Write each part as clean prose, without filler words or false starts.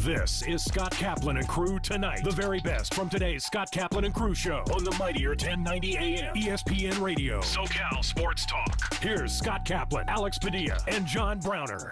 This is Scott Kaplan and Crew Tonight. The very best from today's Scott Kaplan and Crew show on the mightier 1090 AM ESPN Radio. SoCal Sports Talk. Here's Scott Kaplan, Alex Padilla, and John Browner.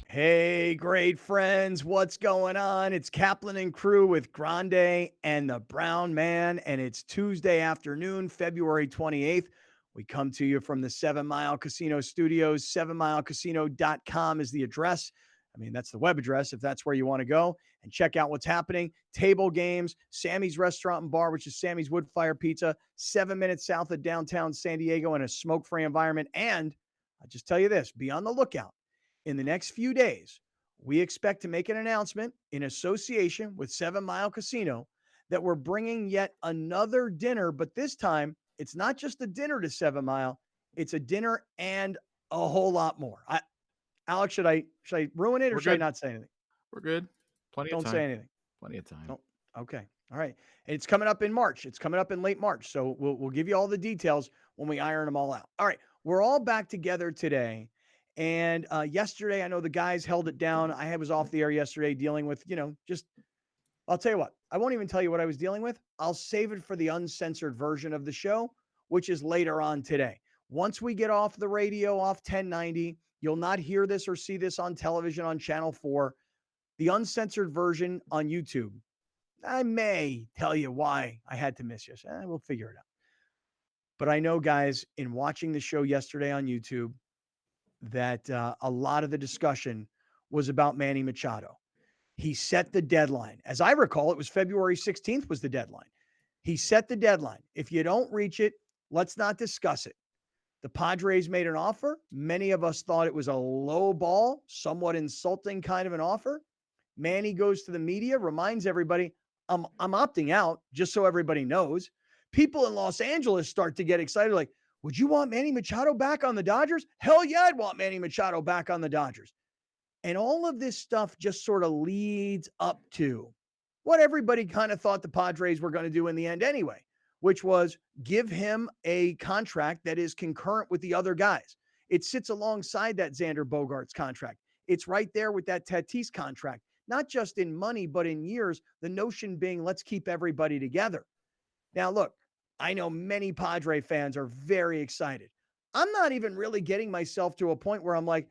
Hey, great friends. What's going on? It's Kaplan and Crew with Grande and the Brown Man, and it's Tuesday afternoon, February 28th. We come to you from the 7 Mile Casino Studios. 7milecasino.com is the address. I mean, that's the web address if that's where you want to go and check out what's happening. Table games, Sammy's Restaurant and Bar, which is Sammy's Woodfire Pizza, 7 minutes south of downtown San Diego in a smoke-free environment. And I'll just tell you this, be on the lookout. In the next few days, we expect to make an announcement in association with 7 Mile Casino that we're bringing yet another dinner, but this time it's not just a dinner to 7 Mile. It's a dinner and a whole lot more. Alex, should I ruin it or should I not say anything? We're good. Plenty of time. Don't say anything. Plenty of time. Oh, okay. All right. And it's coming up in March. It's coming up in late March. So we'll give you all the details when we iron them all out. All right. We're all back together today. And yesterday, I know the guys held it down. I was off the air yesterday dealing with, I'll tell you what, I won't even tell you what I was dealing with. I'll save it for the uncensored version of the show, which is later on today. Once we get off the radio, off 1090, you'll not hear this or see this on television on Channel 4. The uncensored version on YouTube. I may tell you why I had to miss you. We'll figure it out. But I know, guys, in watching the show yesterday on YouTube, that a lot of the discussion was about Manny Machado. He set the deadline. As I recall, it was February 16th was the deadline. He set the deadline. If you don't reach it, let's not discuss it. The Padres made an offer. Many of us thought it was a low ball, somewhat insulting kind of an offer. Manny goes to the media, reminds everybody, I'm opting out, just so everybody knows. People in Los Angeles start to get excited, like, would you want Manny Machado back on the Dodgers? Hell yeah, I'd want Manny Machado back on the Dodgers. And all of this stuff just sort of leads up to what everybody kind of thought the Padres were going to do in the end anyway, which was give him a contract that is concurrent with the other guys. It sits alongside that Xander Bogaerts contract. It's right there with that Tatis contract, not just in money, but in years, the notion being let's keep everybody together. Now, look, I know many Padre fans are very excited. I'm not even really getting myself to a point where I'm like,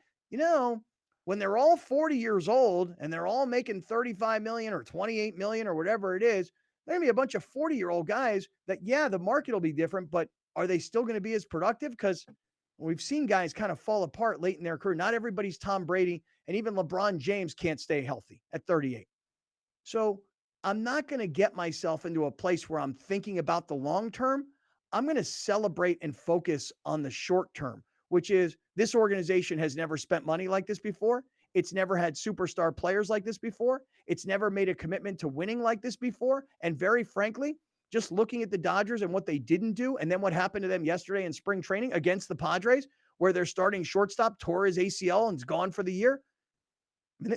when they're all 40 years old and they're all making $35 million or $28 million or whatever it is, there are going to be a bunch of 40-year-old guys that, yeah, the market will be different, but are they still going to be as productive? Because we've seen guys kind of fall apart late in their career. Not everybody's Tom Brady, and even LeBron James can't stay healthy at 38. So I'm not going to get myself into a place where I'm thinking about the long term. I'm going to celebrate and focus on the short term, which is this organization has never spent money like this before. It's never had superstar players like this before. It's never made a commitment to winning like this before. And very frankly, just looking at the Dodgers and what they didn't do, and then what happened to them yesterday in spring training against the Padres, where their starting shortstop tore his ACL and is gone for the year.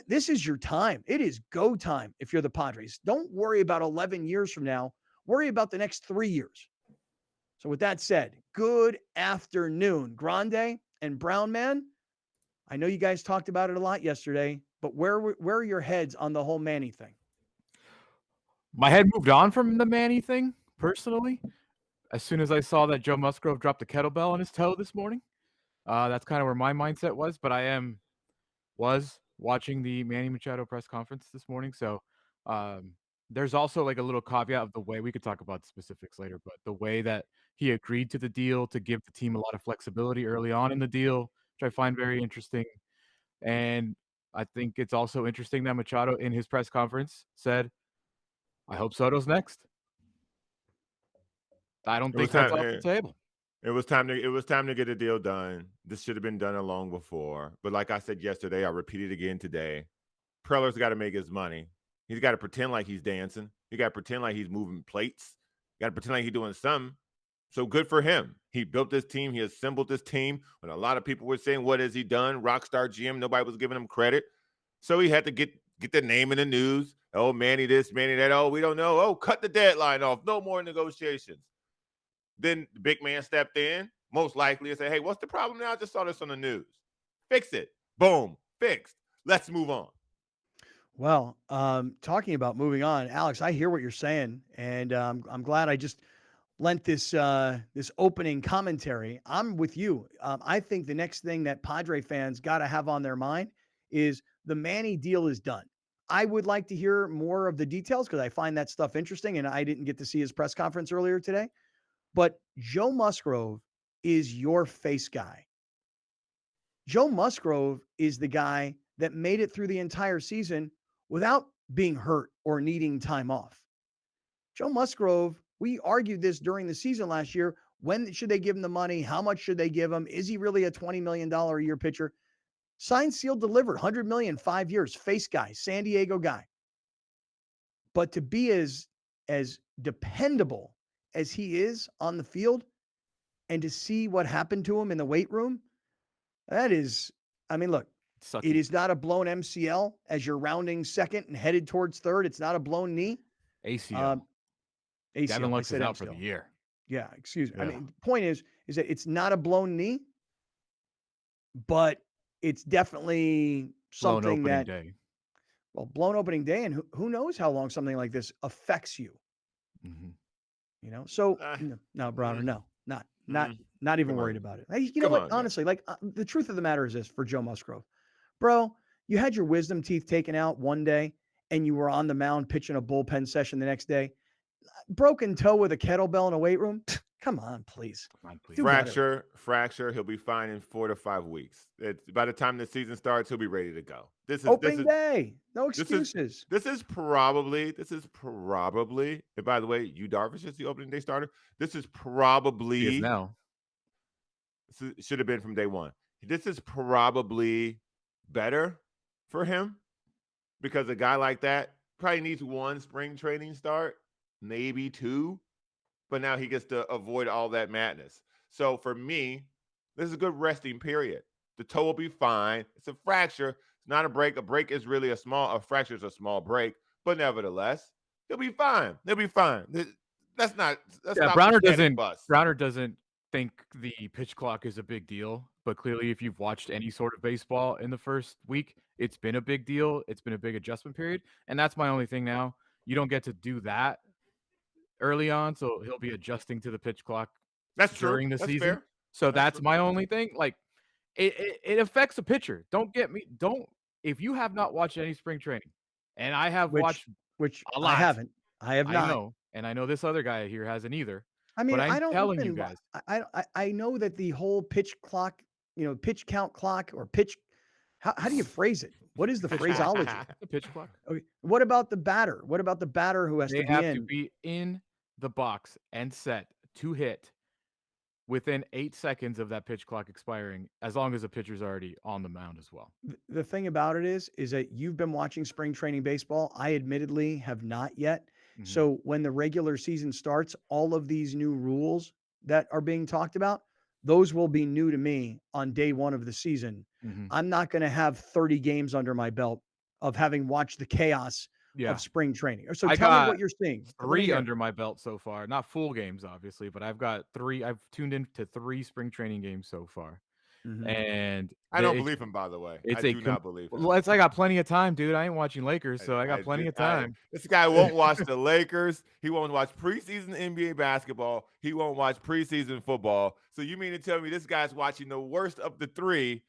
This is your time. It is go time if you're the Padres. Don't worry about 11 years from now. Worry about the next 3 years. So with that said, good afternoon, Grande and Brown Man. I know you guys talked about it a lot yesterday, but where are your heads on the whole Manny thing? My head moved on from the Manny thing, personally, as soon as I saw that Joe Musgrove dropped a kettlebell on his toe this morning. That's kind of where my mindset was, but I was watching the Manny Machado press conference this morning. So there's also like a little caveat of the way we could talk about the specifics later, but the way that he agreed to the deal to give the team a lot of flexibility early on in the deal, which I find very interesting. And I think it's also interesting that Machado in his press conference said, I hope Soto's next. I don't think that's off the table. It was time to get a deal done. This should have been done long before. But like I said yesterday, I repeat it again today. Preller's got to make his money. He's got to pretend like he's dancing. He got to pretend like he's moving plates. Got to pretend like he's doing something. So good for him. He built this team. He assembled this team. When a lot of people were saying, what has he done? Rockstar GM. Nobody was giving him credit. So he had to get the name in the news. Oh, Manny this, Manny that. Oh, we don't know. Oh, cut the deadline off. No more negotiations. Then the big man stepped in, most likely, and said, hey, what's the problem now? I just saw this on the news. Fix it. Boom. Fixed. Let's move on. Well, talking about moving on, Alex, I hear what you're saying, and I'm glad I just lent this opening commentary. I'm with you. I think the next thing that Padre fans got to have on their mind is the Manny deal is done. I would like to hear more of the details because I find that stuff interesting, and I didn't get to see his press conference earlier today. But Joe Musgrove is your face guy. Joe Musgrove is the guy that made it through the entire season without being hurt or needing time off. Joe Musgrove, we argued this during the season last year. When should they give him the money? How much should they give him? Is he really a $20 million a year pitcher? Signed, sealed, delivered, $100 million, 5 years, face guy, San Diego guy. But to be as dependable as he is on the field and to see what happened to him in the weight room, that is, I mean, look, Sucky. it is not a blown MCL as you're rounding second and headed towards third. It's not a blown knee. ACL. ACL. Devin I Lux said is out for MCL. the year. Yeah, excuse me. I Yeah. mean, the point is that it's not a blown knee, but it's definitely Blown something opening that, day. well, blown opening day, and who knows how long something like this affects you. Mm-hmm. You know, so Uh, no, Browner, mm, no, not even come worried on. about it. Hey, you know Come what? on, guys. Honestly, like the truth of the matter is this for Joe Musgrove, bro. You had your wisdom teeth taken out one day, and you were on the mound pitching a bullpen session the next day. Broken toe with a kettlebell in a weight room. Come on, please. Come on, please. Do better. Fracture. He'll be fine in 4 to 5 weeks. By the time the season starts, he'll be ready to go. Opening day, no this is- excuses. This is probably. And by the way, you Darvish is the opening day starter. This is He probably is now. should have been from day one. This is probably better for him because a guy like that probably needs one spring training start, maybe two, but now he gets to avoid all that madness. So for me, this is a good resting period. The toe will be fine. It's a fracture. It's not a break. A break is really a fracture is a small break, but nevertheless, he'll be fine. He'll be fine. Let's not Browner panic bust. Browner doesn't think the pitch clock is a big deal, but clearly if you've watched any sort of baseball in the first week, it's been a big deal. It's been a big adjustment period, and that's my only thing now. You don't get to do that early on, so he'll be adjusting to the pitch clock That's true. during the That's season. fair. So That's that's true. my only thing. Like it affects a pitcher. If you have not watched any spring training, and I have watched Which a lot. I haven't. I have not. I know, and I know this other guy here hasn't either. I mean, but I'm I don't telling you listen, guys. I know that the whole pitch clock, pitch count clock or pitch. How do you phrase it? What is the phraseology? The pitch clock. Okay. What about the batter? What about the batter who has They to be have in? to be in the box and set to hit within 8 seconds of that pitch clock expiring, as long as the pitcher's already on the mound as well. The thing about it is that you've been watching spring training baseball. I admittedly have not yet. Mhm. So when the regular season starts, all of these new rules that are being talked about, those will be new to me on day one of the season. Mhm. I'm not going to have 30 games under my belt of having watched the chaos Yeah. of spring training. So I tell me got what you're seeing. Let me 3 hear. under my belt so far. Not full games, obviously, but I've got 3. I've tuned into 3 spring training games so far. Mhm. And I don't believe him, by the way. I do not believe him. Well, I got plenty of time, dude. I ain't watching Lakers, so I got plenty of time. This guy won't watch the Lakers. He won't watch preseason NBA basketball. He won't watch preseason football. So you mean to tell me this guy's watching the worst of the 3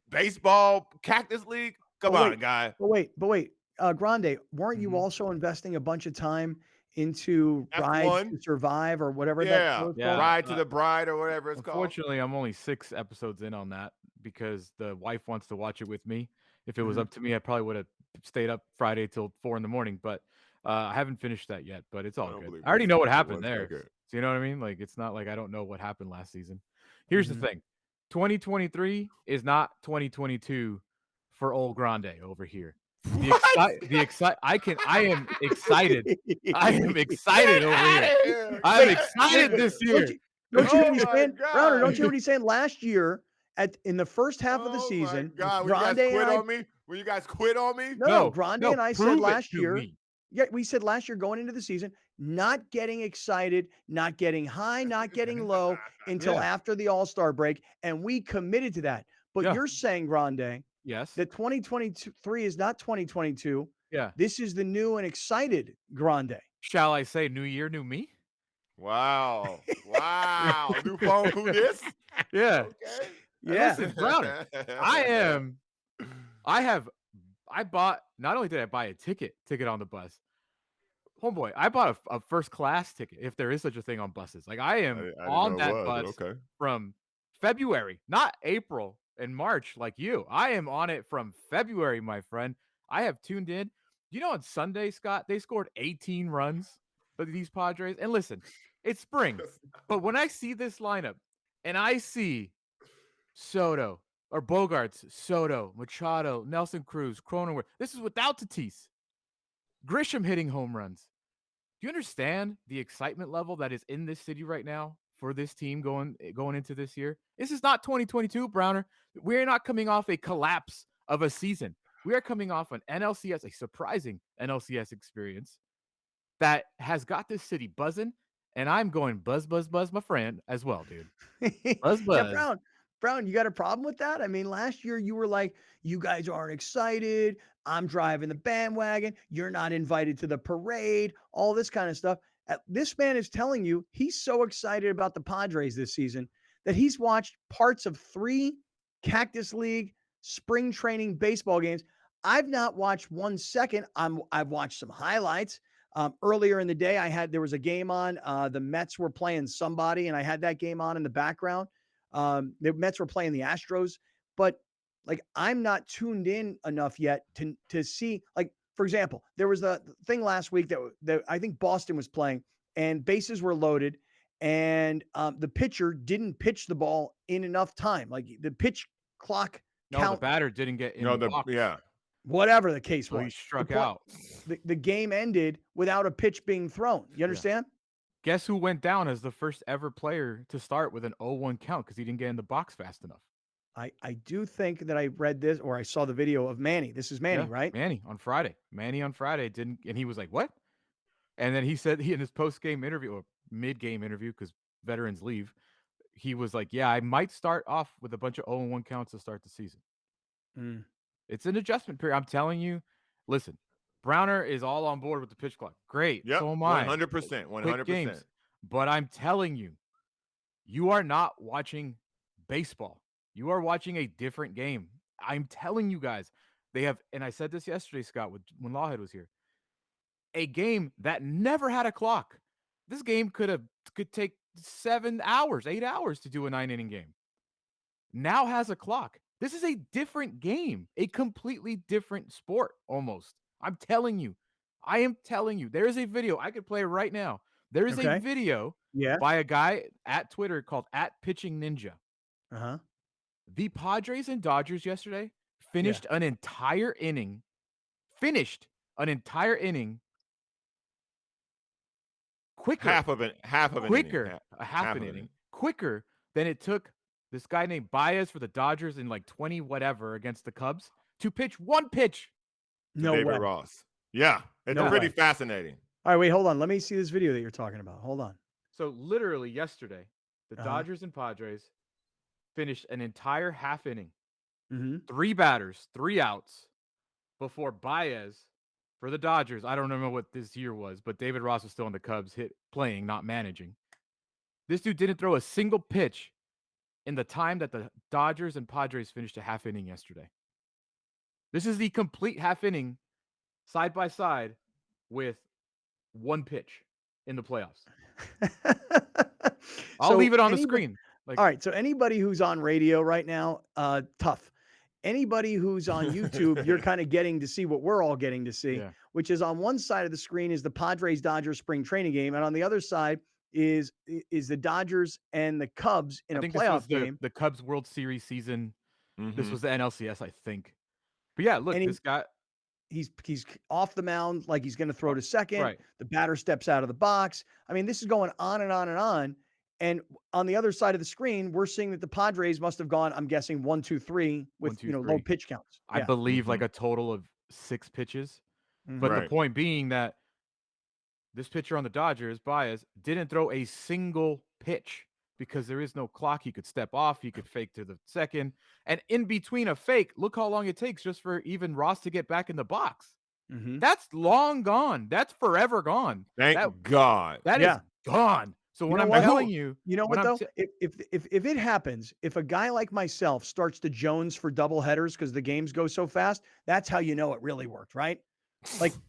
baseball Cactus League? Come on, guy. But wait. Grande, weren't you Mhm. also investing a bunch of time into Ride F1? to Survive or whatever that Yeah, was Yeah. called? Ride to the Bride or whatever it's called. Unfortunately, I'm only 6 episodes in on that because the wife wants to watch it with me. If it was Mhm. up to me, I probably would have stayed up Friday till 4 in the morning, but I haven't finished that yet, but it's I all don't good. believe I already this. know what It happened was there. that good. So you know what I mean? Like, it's not like I don't know what happened last season. Here's Mhm. the thing. 2023 is not 2022 for old Grande over here. I am excited. I am excited over here. I'm excited this year. Don't you hear Oh what he's my saying? Browner, don't you hear God. what he's saying? Last year, in the first half of the Oh season, my God. When Grande you guys and quit I, on me? When you guys quit on me? no, Grande and I said prove it last to year, me. yeah, we said last year going into the season, not getting excited, not getting high, not getting low until Yeah. after the All-Star break, and we committed to that. But Yeah. you're saying, Grande, Yes. that 2023 is not 2022. Yeah. This is the new and excited Grande. Shall I say new year, new me? Wow. Wow. New phone, who this? Yeah. Okay. Yeah. Listen, Browner, I bought, not only did I buy a ticket on the bus, homeboy, I bought a first class ticket, if there is such a thing on buses. Like, I am I didn't on know it that was, but bus okay. from February, not April and March like you. I am on it from February, my friend. I have tuned in. You know, on Sunday, Scott, they scored 18 runs for these Padres. And listen, it's spring, but when I see this lineup and I see Soto or Bogarts, Soto, Machado, Nelson Cruz, Cronenworth, this is without Tatis, Grisham hitting home runs. Do you understand the excitement level that is in this city right now for this team going into this year? This is not 2022, Browner. We're not coming off a collapse of a season. We are coming off an NLCS, a surprising NLCS experience that has got this city buzzing, and I'm going buzz, buzz, buzz, my friend, as well, dude. Buzz, Yeah, buzz. Brown, you got a problem with that? I mean, last year you were like, you guys aren't excited. I'm driving the bandwagon. You're not invited to the parade, all this kind of stuff. This man is telling you he's so excited about the Padres this season that he's watched parts of 3 Cactus League spring training baseball games. I've not watched 1 second. I've watched some highlights. Earlier in the day, there was a game on. The Mets were playing somebody, and I had that game on in the background. The Mets were playing the Astros, but like I'm not tuned in enough yet to see. Like, for example, there was the thing last week that I think Boston was playing, and bases were loaded, and the pitcher didn't pitch the ball in enough time. Like the pitch clock No, count, the batter didn't get in the box. Yeah. whatever the case So was, he struck out. The game ended without a pitch being thrown. You understand? Guess who went down as the first ever player to start with an 0-1 count because he didn't get in the box fast enough? I do think that I read this or I saw the video of Manny. This is Manny, right? Manny on Friday. Manny on Friday didn't, and he was like, "What?" And then he said in his post-game interview or mid-game interview, because veterans leave, he was like, "Yeah, I might start off with a bunch of 0-1 counts to start the season." Mm. It's an adjustment period. I'm telling you. Listen, Browner is all on board with the pitch clock. Great. Yep. So am I. 100%. 100%. But I'm telling you, you are not watching baseball. You are watching a different game. I'm telling you guys, they have, and I said this yesterday, Scott, when Lawhead was here, a game that never had a clock. This game could take 7 hours, 8 hours to do a 9-inning game. Now has a clock. This is a different game, a completely different sport almost. I'm telling you. I am telling you. There is a video. I could play it right now. There is a video by a guy at Twitter called @PitchingNinja. Uh-huh. The Padres and Dodgers yesterday finished an entire inning. Quicker. Half of an inning. Quicker than it took this guy named Baez for the Dodgers in like 20 whatever against the Cubs to pitch one pitch. No David way. Ross. Yeah. It's pretty fascinating. All right, wait, hold on. Let me see this video that you're talking about. Hold on. So literally yesterday, the Dodgers and Padres finished an entire half inning. 3 batters, 3 outs before Baez for the Dodgers. I don't remember what this year was, but David Ross was still in the Cubs playing, not managing. This dude didn't throw a single pitch in the time that the Dodgers and Padres finished a half inning yesterday. This is the complete half inning side by side with 1 pitch in the playoffs. I'll leave it on the screen. All right. So anybody who's on radio right now, tough. Anybody who's on YouTube, you're kind of getting to see what we're all getting to see, which is on one side of the screen is the Padres-Dodgers spring training game. And on the other side is the Dodgers and the Cubs in a playoff game. The Cubs World Series season. This was the NLCS, I think. But yeah, look, this guy. He's off the mound like he's going to throw to second. Right. The batter steps out of the box. I mean, this is going on and on and on. And on the other side of the screen, we're seeing that the Padres must have gone, I'm guessing, 1, 2, 3 with low pitch counts. I believe like a total of 6 pitches. But the point being that this pitcher on the Dodgers, Baez, didn't throw a single pitch because there is no clock. He could step off. He could fake to the second. And in between a fake, look how long it takes just for even Ross to get back in the box. Mm-hmm. That's long gone. That's forever gone. Thank God. That is gone. So when I'm telling you, you know what though? If it happens, if a guy like myself starts to Jones for double headers because the games go so fast, that's how you know it really worked, right?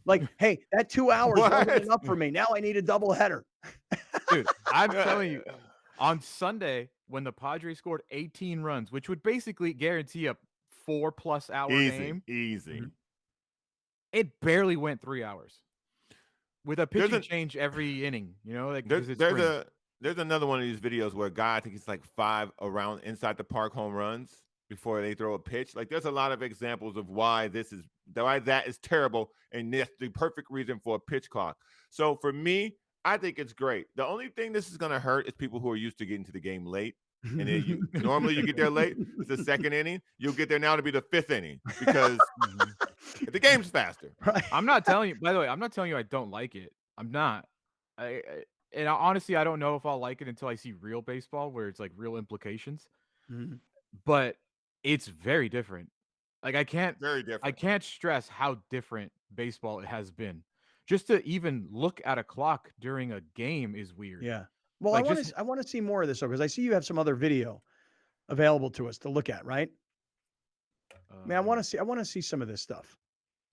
Like, hey, that 2 hours wasn't enough for me. Now I need a double header. Dude, I'm telling you, on Sunday when the Padres scored 18 runs, which would basically guarantee a 4+ hour game, easy. it barely went 3 hours. With a pitching change every inning, you know, like there's another one of these videos where a guy, I think it's like 5 around inside the park home runs before they throw a pitch. Like there's a lot of examples of why that is terrible, and that's the perfect reason for a pitch clock. So for me, I think it's great. The only thing this is going to hurt is people who are used to getting to the game late. And then normally you get there late. It's the second inning. You'll get there now to be the 5th inning because the game's faster. Right. I'm not telling you. By the way, I'm not telling you I don't like it. I'm not. Honestly, I don't know if I'll like it until I see real baseball, where it's like real implications. Mm-hmm. But it's very different. Like I can't stress how different baseball has been. Just to even look at a clock during a game is weird. Yeah. Well, Like I want to see more of this though, because I see you have some other video available to us to look at, right? Man, I want to see some of this stuff.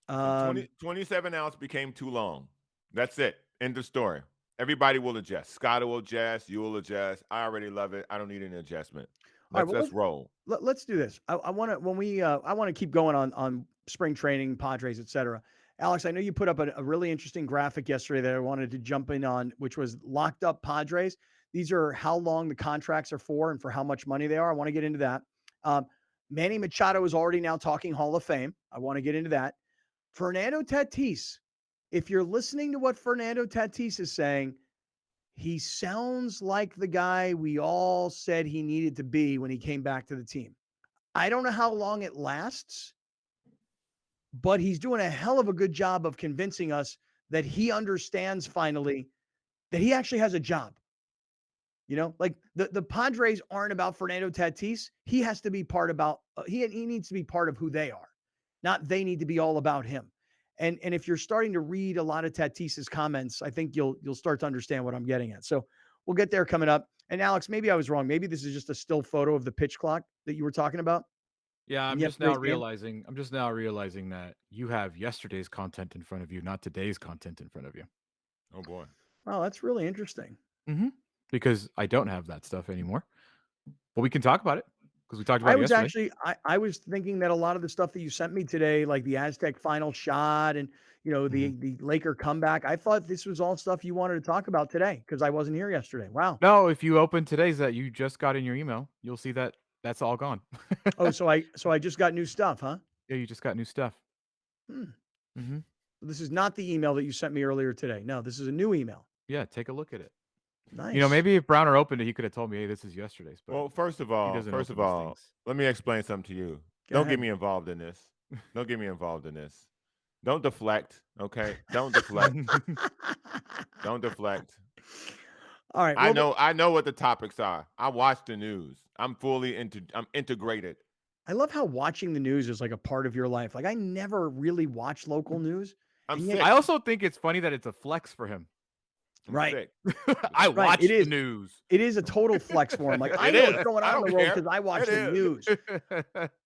27 outs became too long. That's it. End of story. Everybody will adjust. Scott will adjust. You will adjust. I already love it. I don't need any adjustment. Let's roll. Let's do this. I want to keep going on spring training, Padres, etc. Alex, I know you put up a really interesting graphic yesterday that I wanted to jump in on, which was locked up Padres. These are how long the contracts are for and for how much money they are. I want to get into that. Manny Machado is already now talking Hall of Fame. I want to get into that. Fernando Tatis, if you're listening to what Fernando Tatis is saying, he sounds like the guy we all said he needed to be when he came back to the team. I don't know how long it lasts, but he's doing a hell of a good job of convincing us that he understands finally that he actually has a job. You know, like the Padres aren't about Fernando Tatis. He has to be he needs to be part of who they are, not they need to be all about him. And if you're starting to read a lot of Tatis's comments, I think you'll start to understand what I'm getting at. So we'll get there coming up. And Alex, maybe I was wrong. Maybe this is just a still photo of the pitch clock that you were talking about. Yeah, I'm just now realizing that you have yesterday's content in front of you, not today's content in front of you. Oh boy. Wow, that's really interesting. Mm-hmm. Because I don't have that stuff anymore. But we can talk about it because we talked about it yesterday. I was thinking that a lot of the stuff that you sent me today, like the Aztec final shot and the Laker comeback, I thought this was all stuff you wanted to talk about today because I wasn't here yesterday. Wow. No, if you open today's that you just got in your email, you'll see that that's all gone. Oh, so I just got new stuff, huh? Yeah, you just got new stuff. Mm-hmm. This is not the email that you sent me earlier today. No, this is a new email. Yeah, take a look at it. Nice. You know, maybe if Browner opened it, he could have told me, "Hey, this is yesterday's." But well, first of all, let me explain something to you. Don't get me involved in this. Don't get me involved in this. Don't deflect, okay? Don't deflect. Don't deflect. All right. Well, I know what the topics are. I watch the news. I'm integrated. I love how watching the news is like a part of your life. Like I never really watch local news. I also think it's funny that it's a flex for him. Right. I watch the news. It is a total flex for him. Like I know what's going on in the world because I watch the news.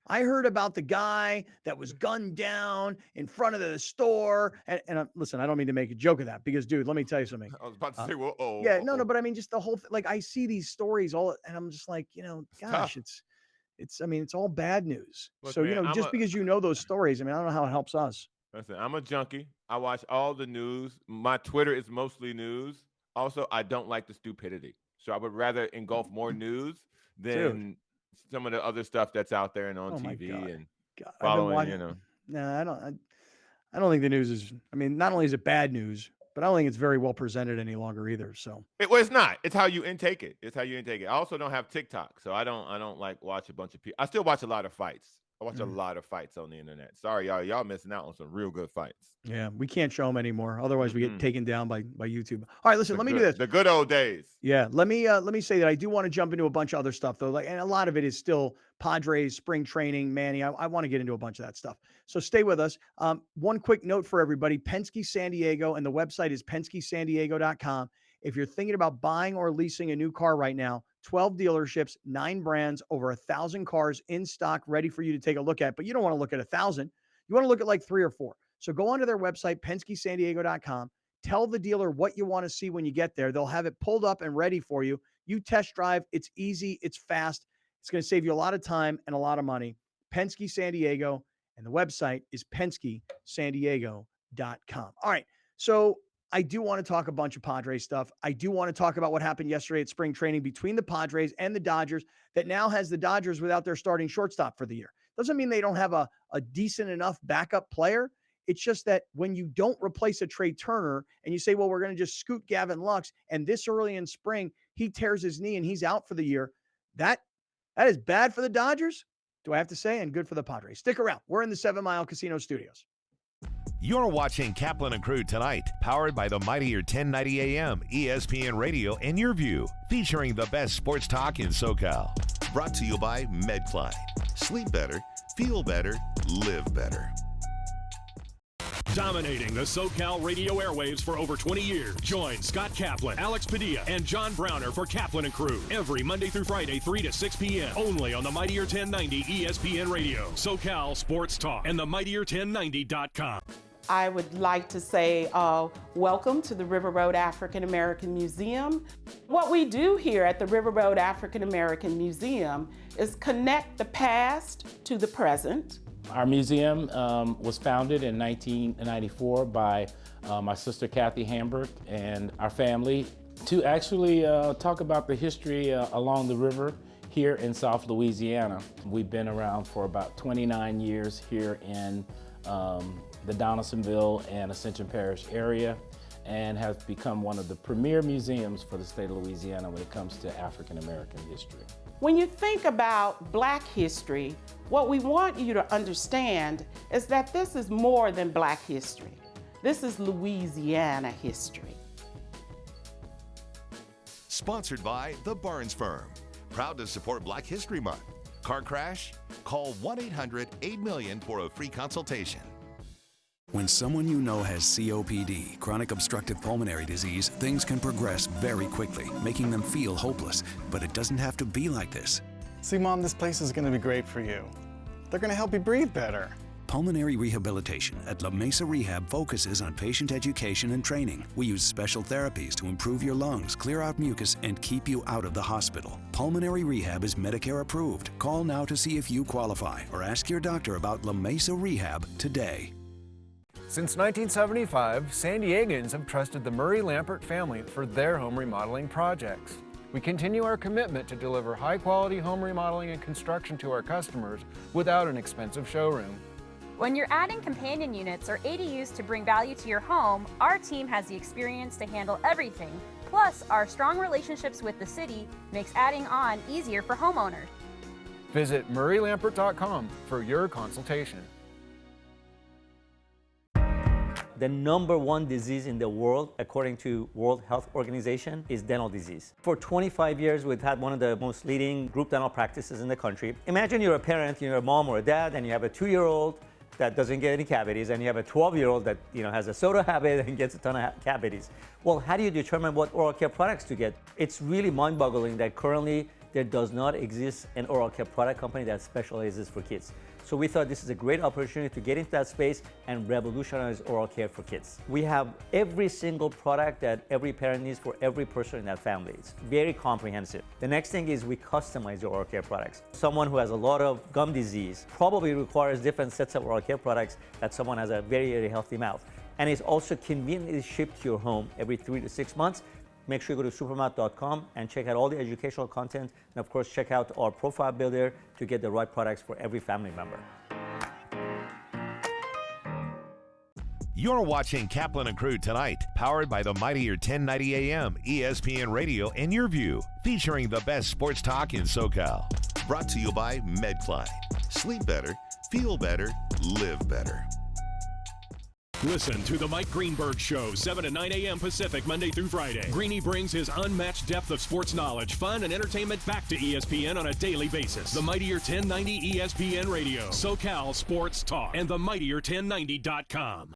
I heard about the guy that was gunned down in front of the store. And listen, I don't mean to make a joke of that because, dude, let me tell you something. I was about to say, well, yeah, no, but I mean, just the whole like I see these stories all, and I'm just like, gosh, it's all bad news. Look, so, man, just because you know those stories, I mean, I don't know how it helps us. Listen, I'm a junkie. I watch all the news. My Twitter is mostly news. Also, I don't like the stupidity. So I would rather engulf more news than some of the other stuff that's out there and on TV and following, No, I don't think the news is, I mean, not only is it bad news, but I don't think it's very well presented any longer either. So it's not. It's how you intake it. I also don't have TikTok. So I don't like watch a bunch of people. I still watch a lot of fights. I watch a lot of fights on the internet. Sorry, y'all. Y'all missing out on some real good fights. Yeah, we can't show them anymore. Otherwise, we get taken down by YouTube. All right, listen, let me do this. The good old days. Yeah, let me say that I do want to jump into a bunch of other stuff though. And a lot of it is still Padres, spring training, Manny. I want to get into a bunch of that stuff. So stay with us. One quick note for everybody: Penske San Diego, and the website is PenskeSanDiego.com. If you're thinking about buying or leasing a new car right now, 12 dealerships, 9 brands, over 1,000 cars in stock, ready for you to take a look at. But you don't want to look at 1,000. You want to look at like 3 or 4. So go onto their website, PenskeSanDiego.com. Tell the dealer what you want to see when you get there. They'll have it pulled up and ready for you. You test drive. It's easy. It's fast. It's going to save you a lot of time and a lot of money. Penske San Diego, and the website is PenskeSanDiego.com. All right. So I do want to talk a bunch of Padres stuff. I do want to talk about what happened yesterday at spring training between the Padres and the Dodgers that now has the Dodgers without their starting shortstop for the year. Doesn't mean they don't have a decent enough backup player. It's just that when you don't replace a Trey Turner and you say, well, we're going to just scoot Gavin Lux, and this early in spring, he tears his knee and he's out for the year, that is bad for the Dodgers, do I have to say, and good for the Padres. Stick around. We're in the 7 Mile Casino Studios. You're watching Kaplan and Crew Tonight, powered by the mightier 1090 AM, ESPN Radio, and Your View, featuring the best sports talk in SoCal. Brought to you by MedCline. Sleep better, feel better, live better. Dominating the SoCal radio airwaves for over 20 years. Join Scott Kaplan, Alex Padilla, and John Browner for Kaplan and Crew every Monday through Friday, 3 to 6 p.m. only on the mightier 1090 ESPN Radio, SoCal Sports Talk, and the mightier1090.com. I would like to say welcome to the River Road African American Museum. What we do here at the River Road African American Museum is connect the past to the present. Our museum was founded in 1994 by my sister Kathy Hamburg and our family to actually talk about the history along the river here in South Louisiana. We've been around for about 29 years here in the Donaldsonville and Ascension Parish area, and have become one of the premier museums for the state of Louisiana when it comes to African American history. When you think about Black history, what we want you to understand is that this is more than Black history. This is Louisiana history. Sponsored by The Barnes Firm. Proud to support Black History Month. Car crash? Call 1-800-8-million for a free consultation. When someone you know has COPD, chronic obstructive pulmonary disease, things can progress very quickly, making them feel hopeless. But it doesn't have to be like this. See, Mom, this place is going to be great for you. They're going to help you breathe better. Pulmonary rehabilitation at La Mesa Rehab focuses on patient education and training. We use special therapies to improve your lungs, clear out mucus, and keep you out of the hospital. Pulmonary rehab is Medicare approved. Call now to see if you qualify or ask your doctor about La Mesa Rehab today. Since 1975, San Diegans have trusted the Murray Lampert family for their home remodeling projects. We continue our commitment to deliver high-quality home remodeling and construction to our customers without an expensive showroom. When you're adding companion units or ADUs to bring value to your home, our team has the experience to handle everything. Plus, our strong relationships with the city makes adding on easier for homeowners. Visit murraylampert.com for your consultation. The #1 disease in the world, according to World Health Organization, is dental disease. For 25 years, we've had one of the most leading group dental practices in the country. Imagine you're a parent, you're a mom or a dad, and you have a 2-year-old that doesn't get any cavities, and you have a 12-year-old that has a soda habit and gets a ton of cavities. Well, how do you determine what oral care products to get? It's really mind-boggling that currently there does not exist an oral care product company that specializes for kids. So we thought this is a great opportunity to get into that space and revolutionize oral care for kids. We have every single product that every parent needs for every person in that family. It's very comprehensive. The next thing is we customize your oral care products. Someone who has a lot of gum disease probably requires different sets of oral care products that someone has a very, very healthy mouth. And it's also conveniently shipped to your home every 3 to 6 months. Make sure you go to supermouth.com and check out all the educational content. And of course, check out our profile builder to get the right products for every family member. You're watching Kaplan and Crew Tonight, powered by the mightier 1090 AM, ESPN Radio, and Your View, featuring the best sports talk in SoCal. Brought to you by MedCline. Sleep better, Feel better, live better. Listen to The Mike Greenberg Show, 7 to 9 a.m. Pacific, Monday through Friday. Greeny brings his unmatched depth of sports knowledge, fun, and entertainment back to ESPN on a daily basis. The Mightier 1090 ESPN Radio, SoCal Sports Talk, and themightier1090.com.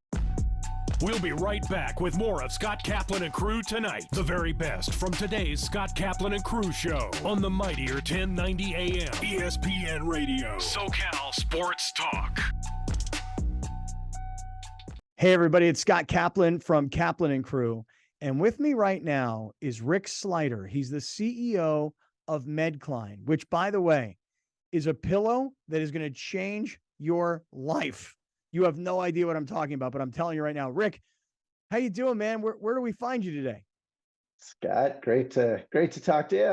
We'll be right back with more of Scott Kaplan and Crew Tonight. The very best from today's Scott Kaplan and Crew Show on the Mightier 1090 AM, ESPN Radio, SoCal Sports Talk. Hey, everybody, it's Scott Kaplan from Kaplan and Crew. And with me right now is Rick Slider. He's the CEO of MedCline, which, by the way, is a pillow that is going to change your life. You have no idea what I'm talking about, but I'm telling you right now. Rick, how you doing, man? Where do we find you today? Scott, great to talk to you.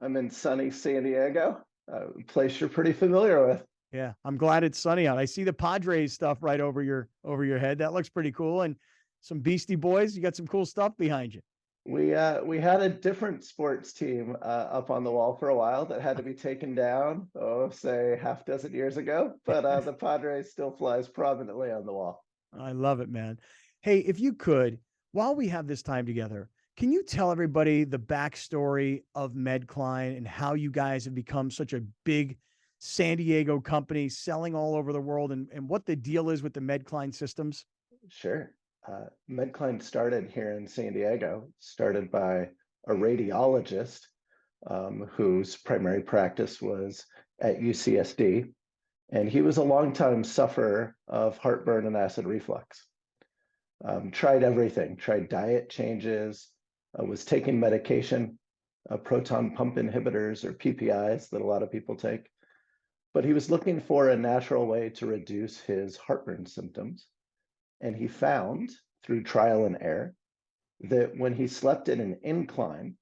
I'm in sunny San Diego, a place you're pretty familiar with. Yeah, I'm glad it's sunny out. I see the Padres stuff right over your head. That looks pretty cool. And some Beastie Boys. You got some cool stuff behind you. We had a different sports team up on the wall for a while that had to be taken down, say half dozen years ago. But the Padres still flies prominently on the wall. I love it, man. Hey, if you could, while we have this time together, can you tell everybody the backstory of MedCline and how you guys have become such a big San Diego company selling all over the world, and what the deal is with the MedCline systems? Sure. MedCline started here in San Diego, started by a radiologist whose primary practice was at UCSD. And he was a longtime sufferer of heartburn and acid reflux. Tried everything, tried diet changes, was taking medication, proton pump inhibitors or PPIs that a lot of people take. But he was looking for a natural way to reduce his heartburn symptoms. And he found through trial and error that when he slept in an incline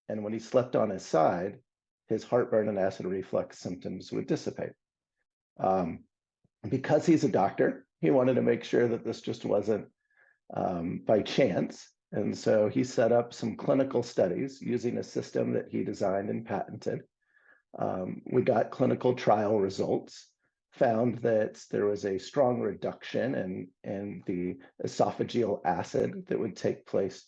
and when he slept on his side, his heartburn and acid reflux symptoms would dissipate. Because he's a doctor, he wanted to make sure that this just wasn't by chance. And so he set up some clinical studies using a system that he designed and patented. We got clinical trial results, found that there was a strong reduction in the esophageal acid that would take place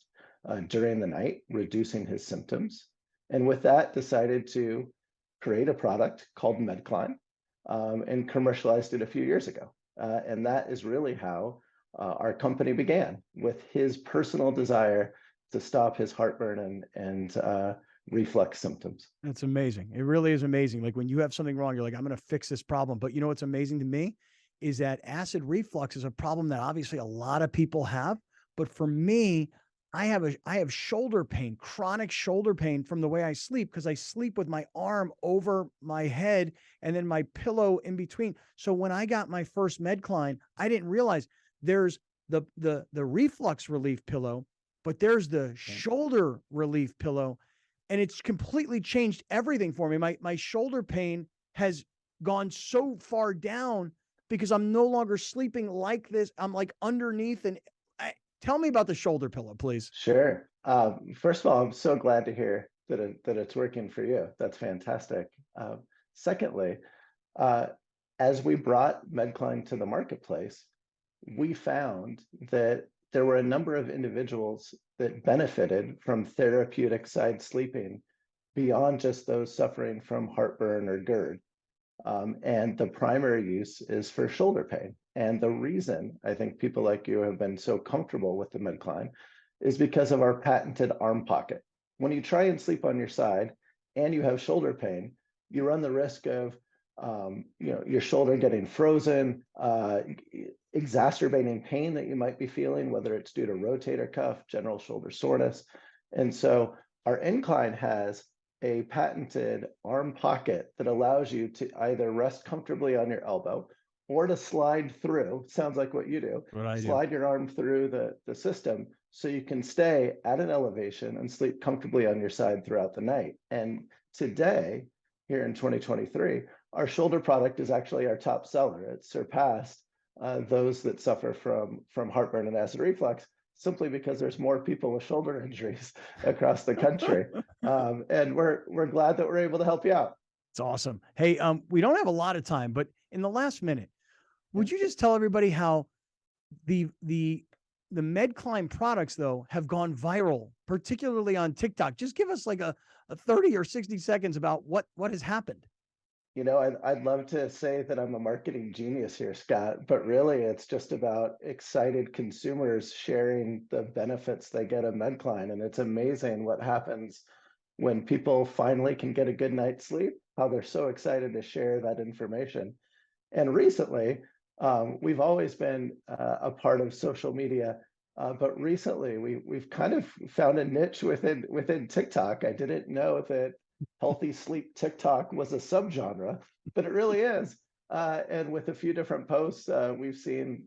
during the night, reducing his symptoms. And with that, decided to create a product called MedCline and commercialized it a few years ago. And that is really how our company began, with his personal desire to stop his heartburn and reflux symptoms. That's amazing. It really is amazing. Like when you have something wrong, you're like, I'm going to fix this problem. But you know what's amazing to me is that acid reflux is a problem that obviously a lot of people have. But for me, I have shoulder pain, chronic shoulder pain from the way I sleep, because I sleep with my arm over my head and then my pillow in between. So when I got my first MedCline, I didn't realize there's the reflux relief pillow, but there's the shoulder relief pillow. And it's completely changed everything for me. My shoulder pain has gone so far down because I'm no longer sleeping like this. I'm like underneath. And tell me about the shoulder pillow, please. Sure. First of all, I'm so glad to hear that it's working for you. That's fantastic. Secondly, as we brought MedCline to the marketplace, we found that there were a number of individuals that benefited from therapeutic side sleeping beyond just those suffering from heartburn or GERD. And the primary use is for shoulder pain. And the reason I think people like you have been so comfortable with the MedCline is because of our patented arm pocket. When you try and sleep on your side and you have shoulder pain, you run the risk of your shoulder getting frozen, exacerbating pain that you might be feeling, whether it's due to rotator cuff, general shoulder soreness. And so our incline has a patented arm pocket that allows you to either rest comfortably on your elbow or to slide through, sounds like what you do, slide your arm through the system so you can stay at an elevation and sleep comfortably on your side throughout the night. And today, here in 2023, our shoulder product is actually our top seller. It surpassed those that suffer from heartburn and acid reflux, simply because there's more people with shoulder injuries across the country. And we're glad that we're able to help you out. It's awesome. Hey, we don't have a lot of time, but in the last minute, would you just tell everybody how the MedCline products, though, have gone viral, particularly on TikTok? Just give us like a 30 or 60 seconds about what has happened. I'd love to say that I'm a marketing genius here, Scott, but really it's just about excited consumers sharing the benefits they get of MedCline. And it's amazing what happens when people finally can get a good night's sleep, how they're so excited to share that information. And recently, we've always been a part of social media, but recently we've kind of found a niche within TikTok. I didn't know that healthy sleep TikTok was a subgenre, but it really is. And with a few different posts, we've seen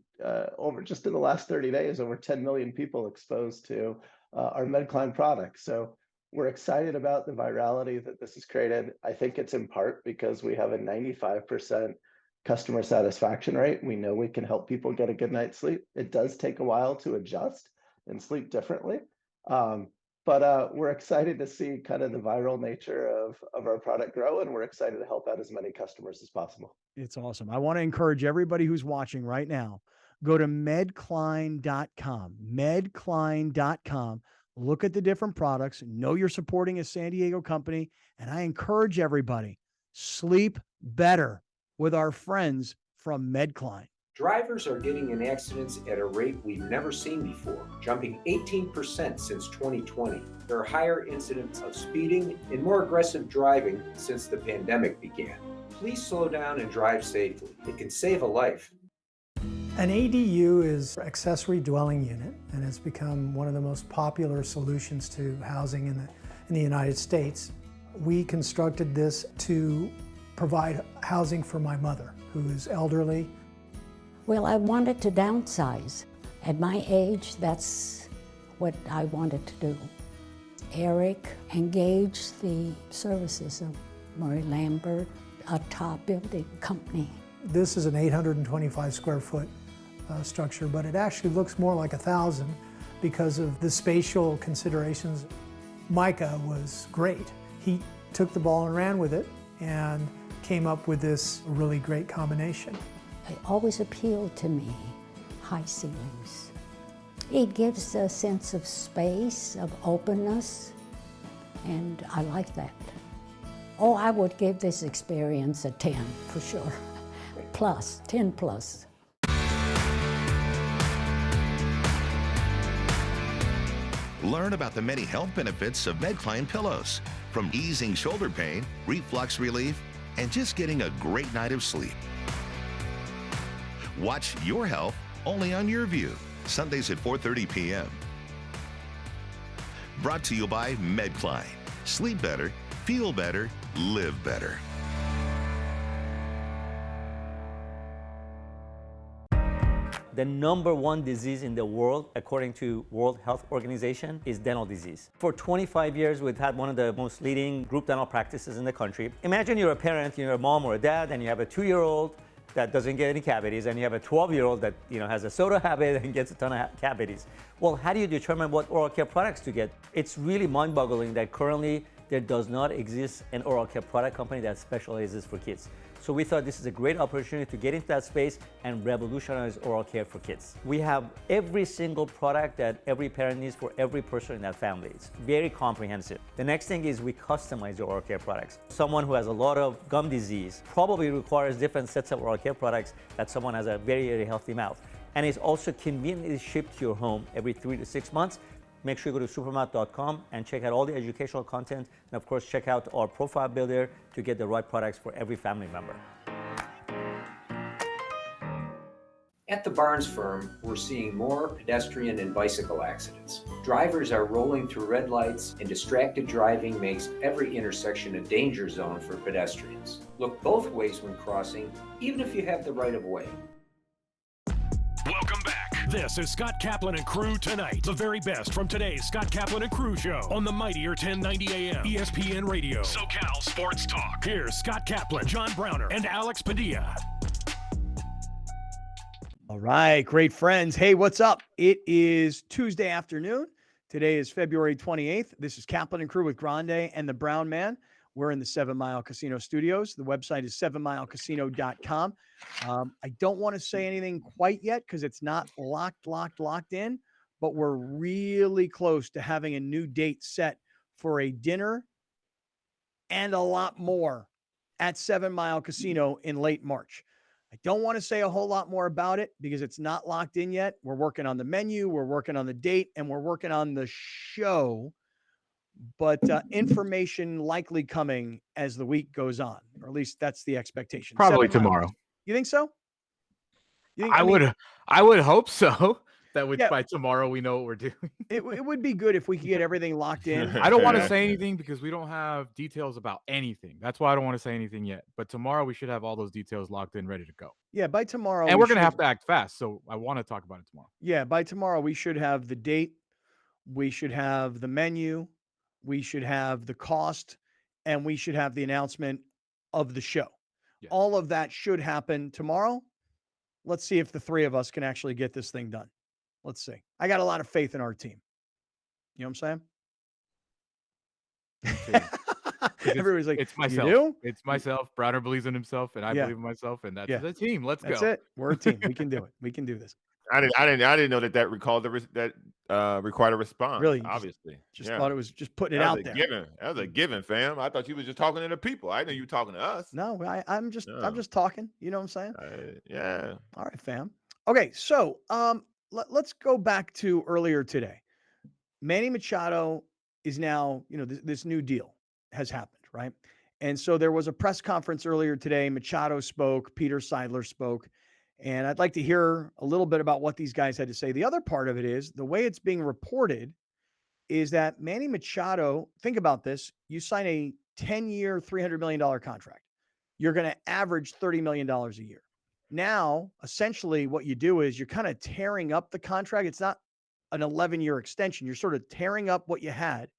over just in the last 30 days, over 10 million people exposed to our MedCline products. So we're excited about the virality that this has created. I think it's in part because we have a 95% customer satisfaction rate. We know we can help people get a good night's sleep. It does take a while to adjust and sleep differently. But we're excited to see kind of the viral nature of our product grow, and we're excited to help out as many customers as possible. It's awesome. I want to encourage everybody who's watching right now, go to medcline.com, medcline.com. Look at the different products. Know you're supporting a San Diego company, and I encourage everybody, sleep better with our friends from MedCline. Drivers are getting in accidents at a rate we've never seen before, jumping 18% since 2020. There are higher incidents of speeding and more aggressive driving since the pandemic began. Please slow down and drive safely. It can save a life. An ADU is an accessory dwelling unit, and it's become one of the most popular solutions to housing in the United States. We constructed this to provide housing for my mother, who is elderly. Well, I wanted to downsize. At my age, that's what I wanted to do. Eric engaged the services of Murray Lambert, a top building company. This is an 825 square foot structure, but it actually looks more like 1,000 because of the spatial considerations. Micah was great. He took the ball and ran with it and came up with this really great combination. It always appealed to me, high ceilings. It gives a sense of space, of openness, and I like that. Oh, I would give this experience a 10 for sure. Plus, 10 plus. Learn about the many health benefits of MedCline pillows, from easing shoulder pain, reflux relief, and just getting a great night of sleep. Watch Your Health only on Your View, Sundays at 4:30 p.m. Brought to you by MedCline. Sleep better, feel better, live better. The #1 disease in the world, according to World Health Organization, is dental disease. For 25 years, we've had one of the most leading group dental practices in the country. Imagine you're a parent, you're a mom or a dad, and you have a 2-year-old that doesn't get any cavities, and you have a 12-year-old that has a soda habit and gets a ton of cavities. Well, how do you determine what oral care products to get? It's really mind-boggling that currently there does not exist an oral care product company that specializes for kids. So we thought this is a great opportunity to get into that space and revolutionize oral care for kids. We have every single product that every parent needs for every person in that family. It's very comprehensive. The next thing is we customize your oral care products. Someone who has a lot of gum disease probably requires different sets of oral care products that someone has a very, very healthy mouth. And it's also conveniently shipped to your home every 3 to 6 months. Make sure you go to supermouth.com and check out all the educational content, and of course check out our profile builder to get the right products for every family member. At the Barnes firm, we're seeing more pedestrian and bicycle accidents. Drivers are rolling through red lights, and distracted driving makes every intersection a danger zone for pedestrians. Look both ways when crossing, even if you have the right of way. Welcome back. This is Scott Kaplan and Crew Tonight. The very best from today's Scott Kaplan and Crew Show on the mightier 1090 AM ESPN Radio. SoCal Sports Talk. Here's Scott Kaplan, John Browner, and Alex Padilla. All right, great friends. Hey, what's up? It is Tuesday afternoon. Today is February 28th. This is Kaplan and Crew with Grande and the Brown Man. We're in the 7 Mile Casino studios. The website is 7milecasino.com. I don't want to say anything quite yet because it's not locked in, but we're really close to having a new date set for a dinner and a lot more at 7 Mile Casino in late March. I don't want to say a whole lot more about it because it's not locked in yet. We're working on the menu, we're working on the date, and we're working on the show. But information likely coming as the week goes on, or at least that's the expectation. Probably 7 Mile. tomorrow. You think so? You think, I would hope so. That Yeah. by tomorrow we know what we're doing. It would be good if we could get everything locked in. I don't want to say anything because we don't have details about anything. That's why I don't want to say anything yet. But tomorrow we should have all those details locked in, ready to go. Yeah, by tomorrow. And we're going to have to act fast. So I want to talk about it tomorrow. Yeah, by tomorrow we should have the date, we should have the menu, we should have the cost, and we should have the announcement of the show. Yes. All of that should happen tomorrow. Let's see if the three of us can actually get this thing done. Let's see. I got a lot of faith in our team. You know what I'm saying? Everybody's like, it's myself. You do? It's myself. Browner believes in himself, and I believe in myself, and that's the team. Let's go. That's it. We're a team. We can do it. We can do this. I didn't know that required a response. Really? Obviously. Just thought it was just putting it out there. That was a given, fam. I thought you was just talking to the people. I know you were talking to us. No, I'm just talking. You know what I'm saying? Yeah. All right, fam. Okay, so let's go back to earlier today. Manny Machado is now, this new deal has happened, right? And so there was a press conference earlier today. Machado spoke, Peter Seidler spoke, and I'd like to hear a little bit about what these guys had to say. The other part of it is the way it's being reported is that Manny Machado, think about this, you sign a 10-year, $300 million contract. You're going to average $30 million a year. Now, essentially what you do is you're kind of tearing up the contract. It's not an 11-year extension. You're sort of tearing up what you had,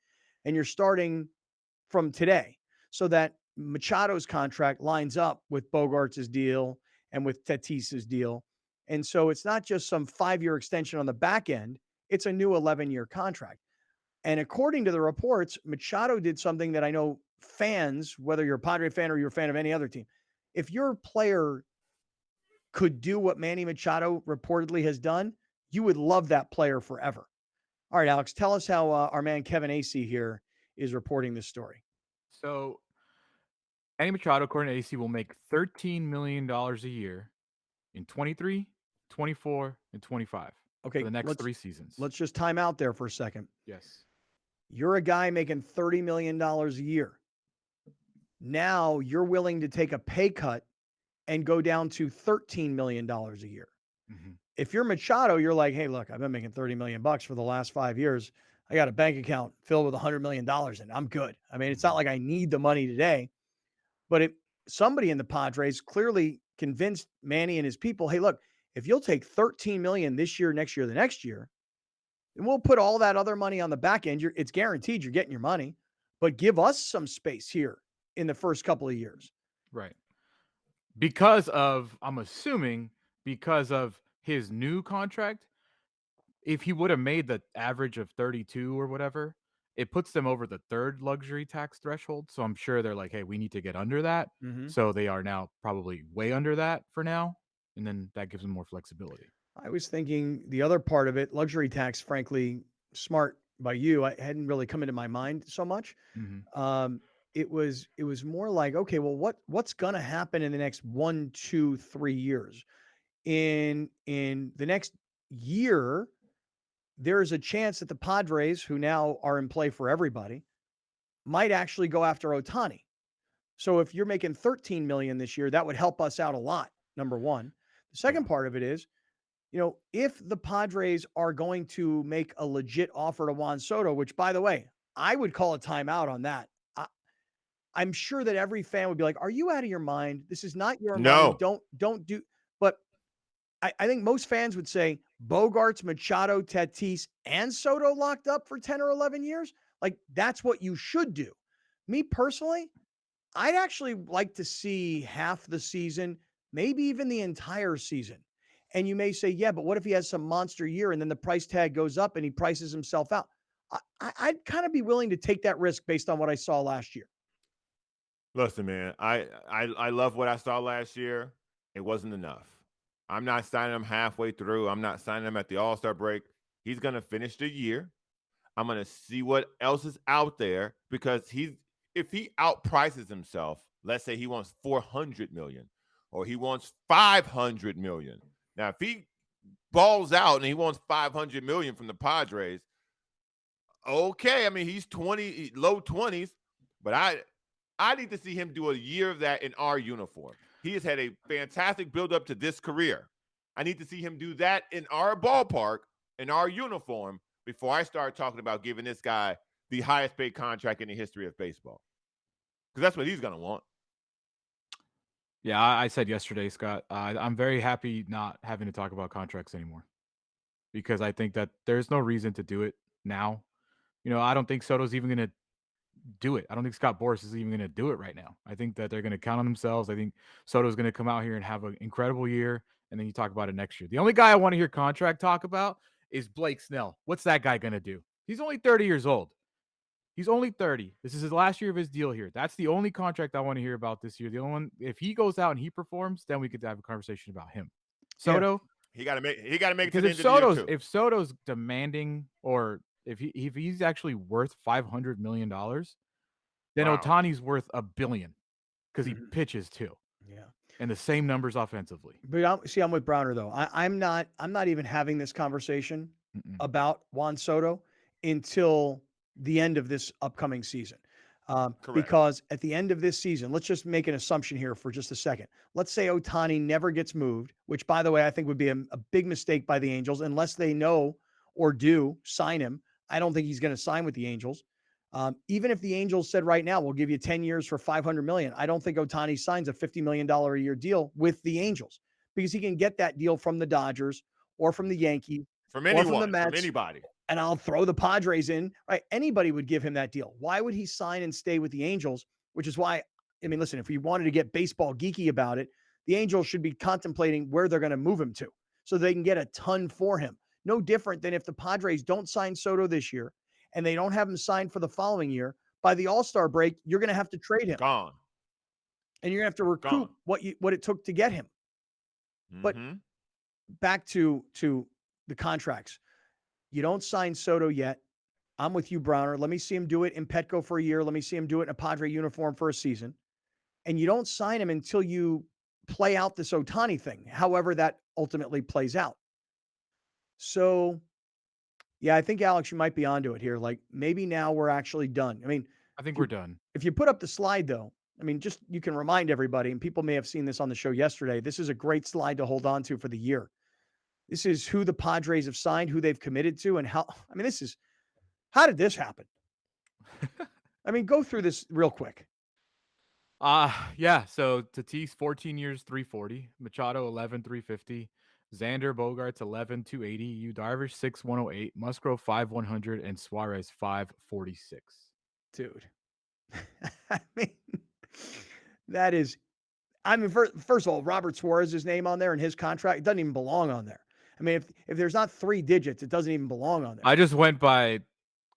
and you're starting from today so that Machado's contract lines up with Bogarts' deal and with Tatis's deal. And so it's not just some 5-year extension on the back end. It's a new 11-year contract. And according to the reports, Machado did something that I know fans, whether you're a Padre fan or you're a fan of any other team, if your player could do what Manny Machado reportedly has done, you would love that player forever. All right, Alex, tell us how our man Kevin AC here is reporting this story. So Manny Machado, according to AC, will make $13 million a year in 23, 24, and 25 for the next 3 seasons. Let's just time out there for a second. Yes. You're a guy making $30 million a year. Now you're willing to take a pay cut and go down to $13 million a year. Mm-hmm. If you're Machado, you're like, hey, look, I've been making $30 million for the last 5 years. I got a bank account filled with $100 million and I'm good. I mean, it's not like I need the money today, but if somebody in the Padres clearly convinced Manny and his people, hey, look, if you'll take $13 million this year, next year, the next year, and we'll put all that other money on the back end. It's guaranteed you're getting your money, but give us some space here in the first couple of years. Right. I'm assuming because of his new contract, if he would have made the average of 32 or whatever, it puts them over the 3rd luxury tax threshold. So I'm sure they're like, hey, we need to get under that. Mm-hmm. So they are now probably way under that for now. And then that gives them more flexibility. I was thinking the other part of it, luxury tax, frankly, smart by you. I hadn't really come into my mind so much. Mm-hmm. It was more like, okay, well, what's going to happen in the next 1, 2, 3 years? In the next year, there is a chance that the Padres, who now are in play for everybody, might actually go after Ohtani. So if you're making $13 million this year, that would help us out a lot. Number one. The second part of it is, if the Padres are going to make a legit offer to Juan Soto, which, by the way, I would call a timeout on that. I'm sure that every fan would be like, are you out of your mind? This is not your money. Don't do. But I think most fans would say Bogarts, Machado, Tatis, and Soto locked up for 10 or 11 years. Like, that's what you should do. Me personally, I'd actually like to see half the season, maybe even the entire season. And you may say, yeah, but what if he has some monster year and then the price tag goes up and he prices himself out? I'd kind of be willing to take that risk based on what I saw last year. Listen, man, I love what I saw last year. It wasn't enough. I'm not signing him halfway through. I'm not signing him at the All-Star break. He's gonna finish the year. I'm gonna see what else is out there because if he outprices himself, let's say he wants 400 million or he wants 500 million. Now, if he balls out and he wants 500 million from the Padres, okay. I mean, he's 20, low 20s, but I need to see him do a year of that in our uniform. He has had a fantastic build-up to this career. I need to see him do that in our ballpark, in our uniform, before I start talking about giving this guy the highest paid contract in the history of baseball. Because that's what he's going to want. Yeah, I said yesterday, Scott, I'm very happy not having to talk about contracts anymore because I think that there's no reason to do it now. I don't think Soto's even going to do it. I don't think Scott Boras is even going to do it right now. I think that they're going to count on themselves. I think Soto's going to come out here and have an incredible year, and then you talk about it next year. The only guy I want to hear contract talk about is Blake Snell. What's that guy going to do? He's only 30 years old. He's only 30. This is his last year of his deal here. That's the only contract I want to hear about this year. The only one, if he goes out and he performs, then we could have a conversation about him. Soto, he got to make it to the end because of the year too. if Soto's demanding, or if he's actually worth $500 million, then Wow. Ohtani's worth $1 billion because he pitches too. Yeah. And the same numbers offensively. But I'm with Browner though. I'm not even having this conversation about Juan Soto until the end of this upcoming season. Because at the end of this season, let's just make an assumption here for just a second. Let's say Ohtani never gets moved, which, by the way, I think would be a big mistake by the Angels unless they know or do sign him. I don't think he's going to sign with the Angels. Even if the Angels said right now, we'll give you 10 years for $500 million, I don't think Ohtani signs a $50 million a year deal with the Angels because he can get that deal from the Dodgers or from the Yankees From or anyone, from the Mets. from anybody. And I'll throw the Padres in, right? Anybody would give him that deal. Why would he sign and stay with the Angels? Which is why, I mean, listen, if we wanted to get baseball geeky about it, the Angels should be contemplating where they're going to move him to so they can get a ton for him. No different than if the Padres don't sign Soto this year and they don't have him signed for the following year. By the All-Star break, you're going to have to trade him. Gone. And you're going to have to recoup what it took to get him. But back to the contracts. You don't sign Soto yet. I'm with you, Browner. Let me see him do it in Petco for a year. Let me see him do it in a Padre uniform for a season. And you don't sign him until you play out this Ohtani thing, however that ultimately plays out. So, yeah, I think, Alex, you might be onto it here. Like, maybe now we're actually done. I mean, I think we're done. If you put up the slide, though, I mean, just you can remind everybody, and people may have seen this on the show yesterday, this is a great slide to hold on to for the year. This is who the Padres have signed, who they've committed to, and how. I mean, how did this happen? I mean, go through this real quick. Yeah. So Tatis, 14 years, 340. Machado, 11, 350. Xander Bogaerts, 11, 280. Yu Darvish, 6, 108. Musgrove, 5, 100. And Suarez, 5, 46. Dude. I mean, that is, I mean, first of all, Robert Suarez's name on there and his contract, it doesn't even belong on there. I mean, if there's not 3 digits, it doesn't even belong on there. I just went by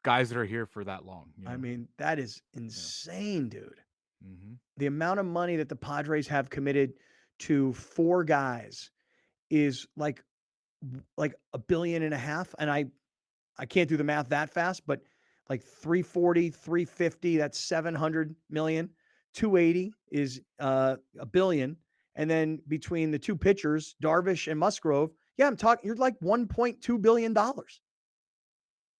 guys that are here for that long. I mean, that is insane, dude. Mm-hmm. The amount of money that the Padres have committed to 4 guys is like $1.5 billion. And I can't do the math that fast, but like 340, 350, that's 700 million. 280 is $1 billion. And then between the 2 pitchers, Darvish and Musgrove, I'm talking, you're like $1.2 billion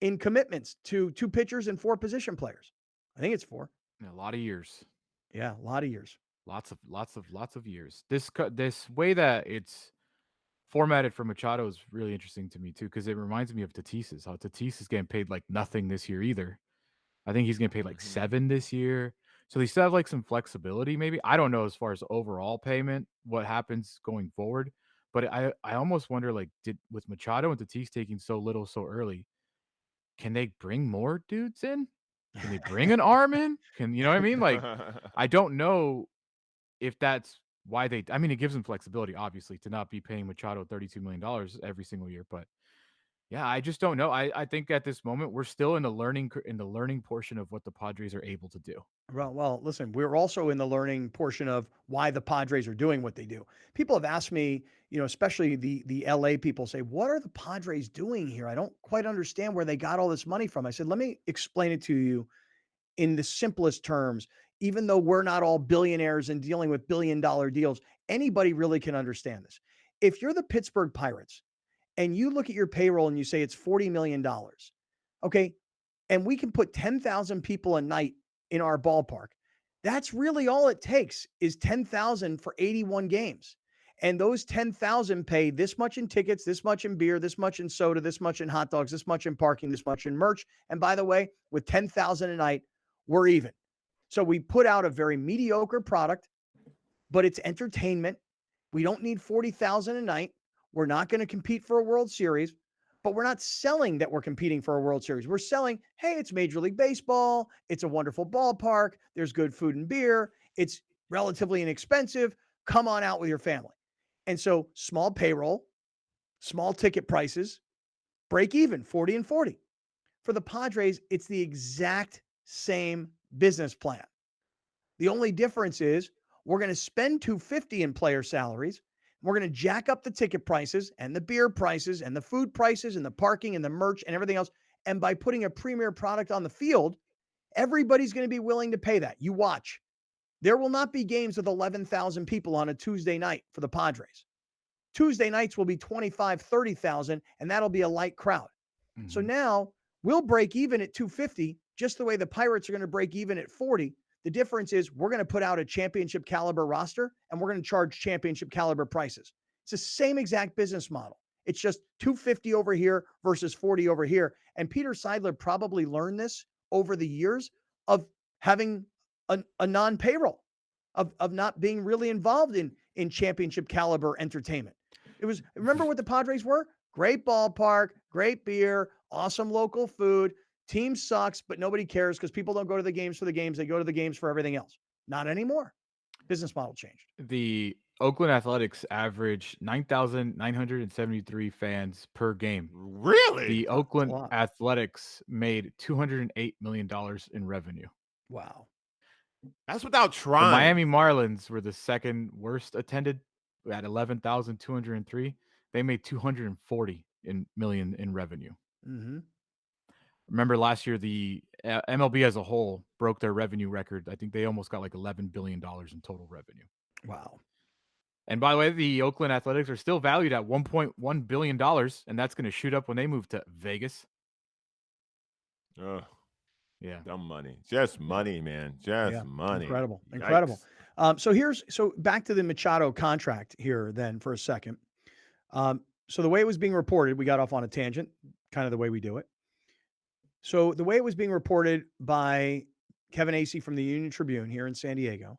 in commitments to 2 pitchers and 4 position players. I think it's 4. A lot of years. Yeah, a lot of years. Lots of years. This way that it's formatted for Machado is really interesting to me too, because it reminds me of Tatis's. How Tatis is getting paid like nothing this year either. I think he's getting paid like 7 this year. So they still have like some flexibility, maybe. I don't know as far as overall payment, what happens going forward. But I almost wonder, like, with Machado and Tatis taking so little so early, can they bring more dudes in? Can they bring an arm in? You know what I mean? Like, I don't know if that's why I mean, it gives them flexibility, obviously, to not be paying Machado $32 million every single year. But Yeah, I just don't know. I think at this moment we're still in the learning portion of what the Padres are able to do. Well, listen, we're also in the learning portion of why the Padres are doing what they do. People have asked me, especially the LA people say, "What are the Padres doing here? I don't quite understand where they got all this money from." I said, "Let me explain it to you in the simplest terms. Even though we're not all billionaires and dealing with billion-dollar deals, anybody really can understand this. If you're the Pittsburgh Pirates and you look at your payroll and you say it's $40 million, okay, and we can put 10,000 people a night in our ballpark, that's really all it takes is 10,000 for 81 games. And those 10,000 pay this much in tickets, this much in beer, this much in soda, this much in hot dogs, this much in parking, this much in merch. And by the way, with 10,000 a night, we're even. So we put out a very mediocre product, but it's entertainment. We don't need 40,000 a night. We're not going to compete for a World Series, but we're not selling that we're competing for a World Series. We're selling, hey, it's Major League Baseball. It's a wonderful ballpark. There's good food and beer. It's relatively inexpensive. Come on out with your family. And so small payroll, small ticket prices, break even, 40 and 40. For the Padres, it's the exact same business plan. The only difference is we're going to spend $250 in player salaries. We're going to jack up the ticket prices and the beer prices and the food prices and the parking and the merch and everything else. And by putting a premier product on the field, everybody's going to be willing to pay that. You watch. There will not be games with 11,000 people on a Tuesday night for the Padres. Tuesday nights will be 25, 30,000, and that'll be a light crowd. Mm-hmm. So now we'll break even at 250, just the way the Pirates are going to break even at 40. The difference is we're going to put out a championship caliber roster and we're going to charge championship caliber prices. It's the same exact business model. It's just 250 over here versus 40 over here. And Peter Seidler probably learned this over the years of having a non-payroll, of not being really involved in championship caliber entertainment. Remember what the Padres were? Great ballpark, great beer, awesome local food. Team sucks, but nobody cares because people don't go to the games for the games. They go to the games for everything else. Not anymore. Business model changed. The Oakland Athletics average 9,973 fans per game. Really? The Oakland Athletics made $208 million in revenue. Wow. That's without trying. The Miami Marlins were the second worst attended at 11,203. They made $240 million in revenue. Mm-hmm. Remember last year, the MLB as a whole broke their revenue record. I think they almost got like $11 billion in total revenue. Wow. And by the way, the Oakland Athletics are still valued at $1.1 billion, and that's going to shoot up when they move to Vegas. Yeah. Dumb money. Just money, man. Just money. Incredible. Yikes. Incredible. So back to the Machado contract here then for a second. So the way it was being reported, we got off on a tangent, kind of the way we do it. So the way it was being reported by Kevin Acee from the Union Tribune here in San Diego.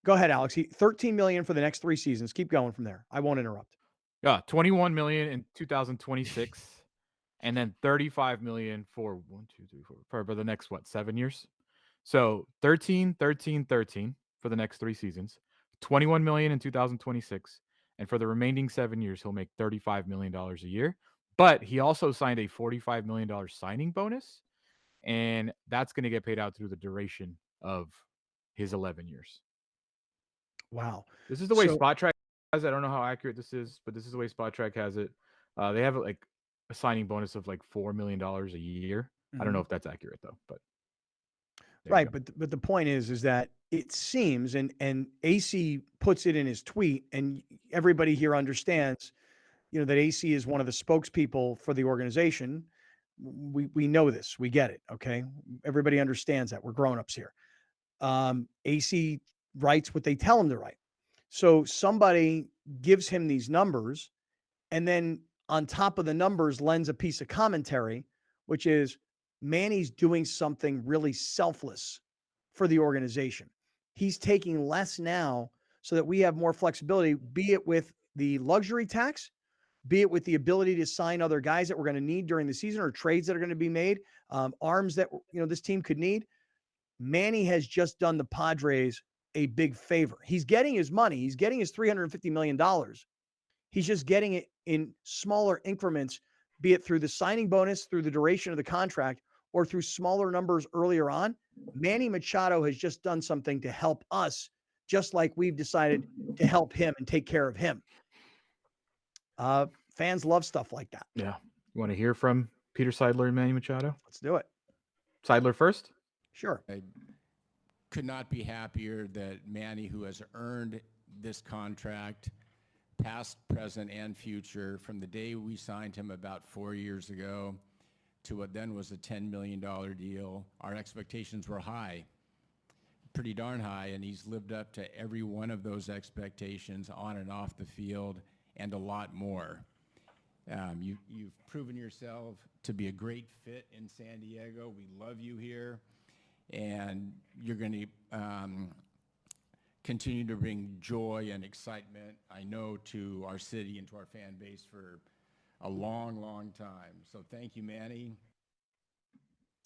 Go ahead, Alex. $13 million for the next 3 seasons. Keep going from there. I won't interrupt. Yeah, $21 million in 2026, and then $35 million for for the next 7 years. So 13 for the next 3 seasons, $21 million in 2026, and for the remaining 7 years, he'll make $35 million a year. But he also signed a $45 million signing bonus, and that's going to get paid out through the duration of his 11 years. Wow. This is the way SpotTrack has it. I don't know how accurate this is, but this is the way SpotTrack has it. They have like a signing bonus of like $4 million a year. I don't know if that's accurate though, but right. But the point is that it seems, and Acee puts it in his tweet, and everybody here understands, that Acee is one of the spokespeople for the organization. We know this. We get it. Okay. Everybody understands that. We're grown-ups here. Acee writes what they tell him to write. So somebody gives him these numbers, and then on top of the numbers lends a piece of commentary, which is Manny's doing something really selfless for the organization. He's taking less now so that we have more flexibility, be it with the luxury tax, be it with the ability to sign other guys that we're going to need during the season or trades that are going to be made, arms that this team could need. Manny has just done the Padres a big favor. He's getting his money. He's getting his $350 million. He's just getting it in smaller increments be it through the signing bonus, through the duration of the contract, or through smaller numbers earlier on, Manny Machado has just done something to help us, just like we've decided to help him and take care of him. Fans love stuff like that. Yeah. You want to hear from Peter Seidler and Manny Machado? Let's do it. Seidler first? Sure. I could not be happier that Manny, who has earned this contract, past, present, and future, from the day we signed him about 4 years ago to what then was a $10 million deal, our expectations were high, pretty darn high, and he's lived up to every one of those expectations on and off the field and a lot more. You've proven yourself to be a great fit in San Diego. We love you here, and you're going to continue to bring joy and excitement, I know, to our city and to our fan base for a long, long time. So thank you, Manny.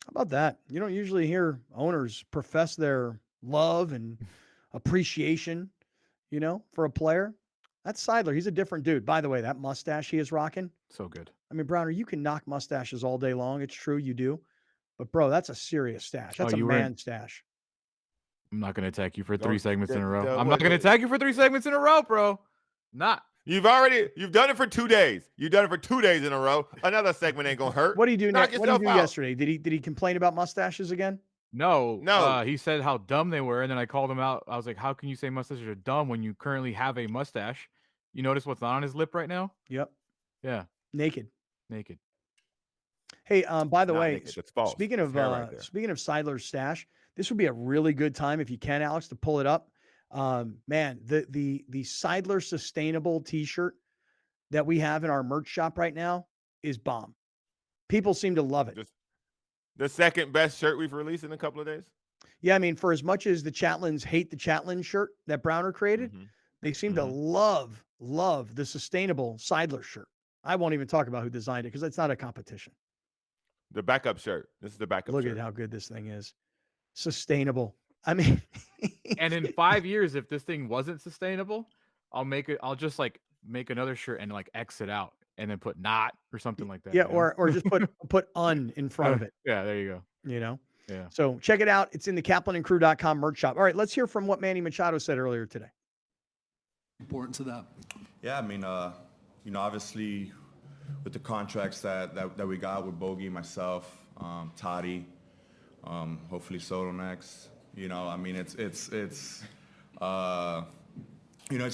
How about that? You don't usually hear owners profess their love and appreciation, for a player. That's Seidler. He's a different dude. By the way, that mustache he is rocking. So good. I mean, Browner, you can knock mustaches all day long. It's true, you do. But, bro, that's a serious stash. That's a man stash. I'm not going to attack you for 3 segments in a row. don't- I'm not going to attack you for 3 segments in a row, bro. Not. You've done it for 2 days. You've done it for 2 days in a row. Another segment ain't gonna hurt. What did he do Knock next? What did he do yourself out. yesterday? Did he complain about mustaches again? No. He said how dumb they were, and then I called him out. I was like, how can you say mustaches are dumb when you currently have a mustache? You notice what's not on his lip right now? Yep. Yeah. Naked. Hey, by the Not way, naked, it's false. speaking of It's hair right there. speaking of Seidler's stash, this would be a really good time if you can, Alex, to pull it up. Man, the Seidler sustainable T-shirt that we have in our merch shop right now is bomb. People seem to love it. The second best shirt we've released in a couple of days. Yeah, I mean, for as much as the Chatlins hate the Chatlin shirt that Browner created, they seem to love the sustainable Seidler shirt. I won't even talk about who designed it because it's not a competition. The backup shirt. This is the backup Look shirt. at how good this thing is. Sustainable. I mean, and in 5 years, if this thing wasn't sustainable, I'll just like make another shirt and like X it out and then put not or something like that. yeah, you know? or just put un in front of it. Yeah, there you go. Yeah. So check it out. It's in the KaplanandCrew.com merch shop. All right, let's hear from what Manny Machado said earlier today. Importance of that. Yeah, I mean, obviously with the contracts that we got with Bogey, myself, Toddy, hopefully Soto next. I mean, it's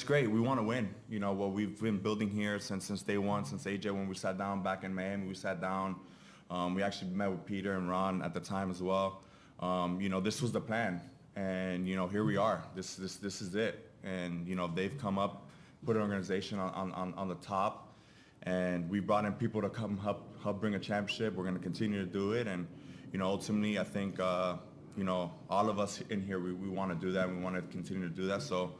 great. We want to win. What we've been building here since day one, since AJ, when we sat down back in Miami, we sat down. We actually met with Peter and Ron at the time as well. This was the plan, and here we are. This is it. And they've come up, put an organization on the top, and we brought in people to come help bring a championship. We're going to continue to do it, and ultimately, I think all of us in here, we want to do that. We want to continue to do that. So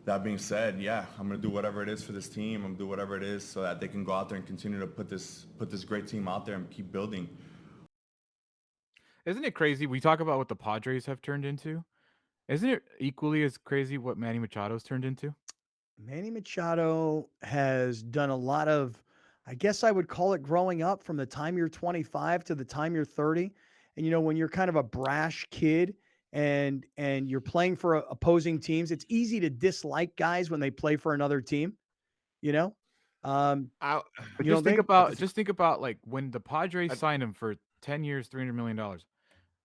that being said, yeah, I'm going to do whatever it is for this team. I'm going to do whatever it is so that they can go out there and continue to put this great team out there and keep building. Isn't it crazy? We talk about what the Padres have turned into. Isn't it equally as crazy what Manny Machado's turned into? Manny Machado has done a lot of, I guess I would call it growing up from the time you're 25 to the time you're 30. And, when you're kind of a brash kid and you're playing for opposing teams, it's easy to dislike guys when they play for another team, But just think about like when the Padres signed him for 10 years, $300 million.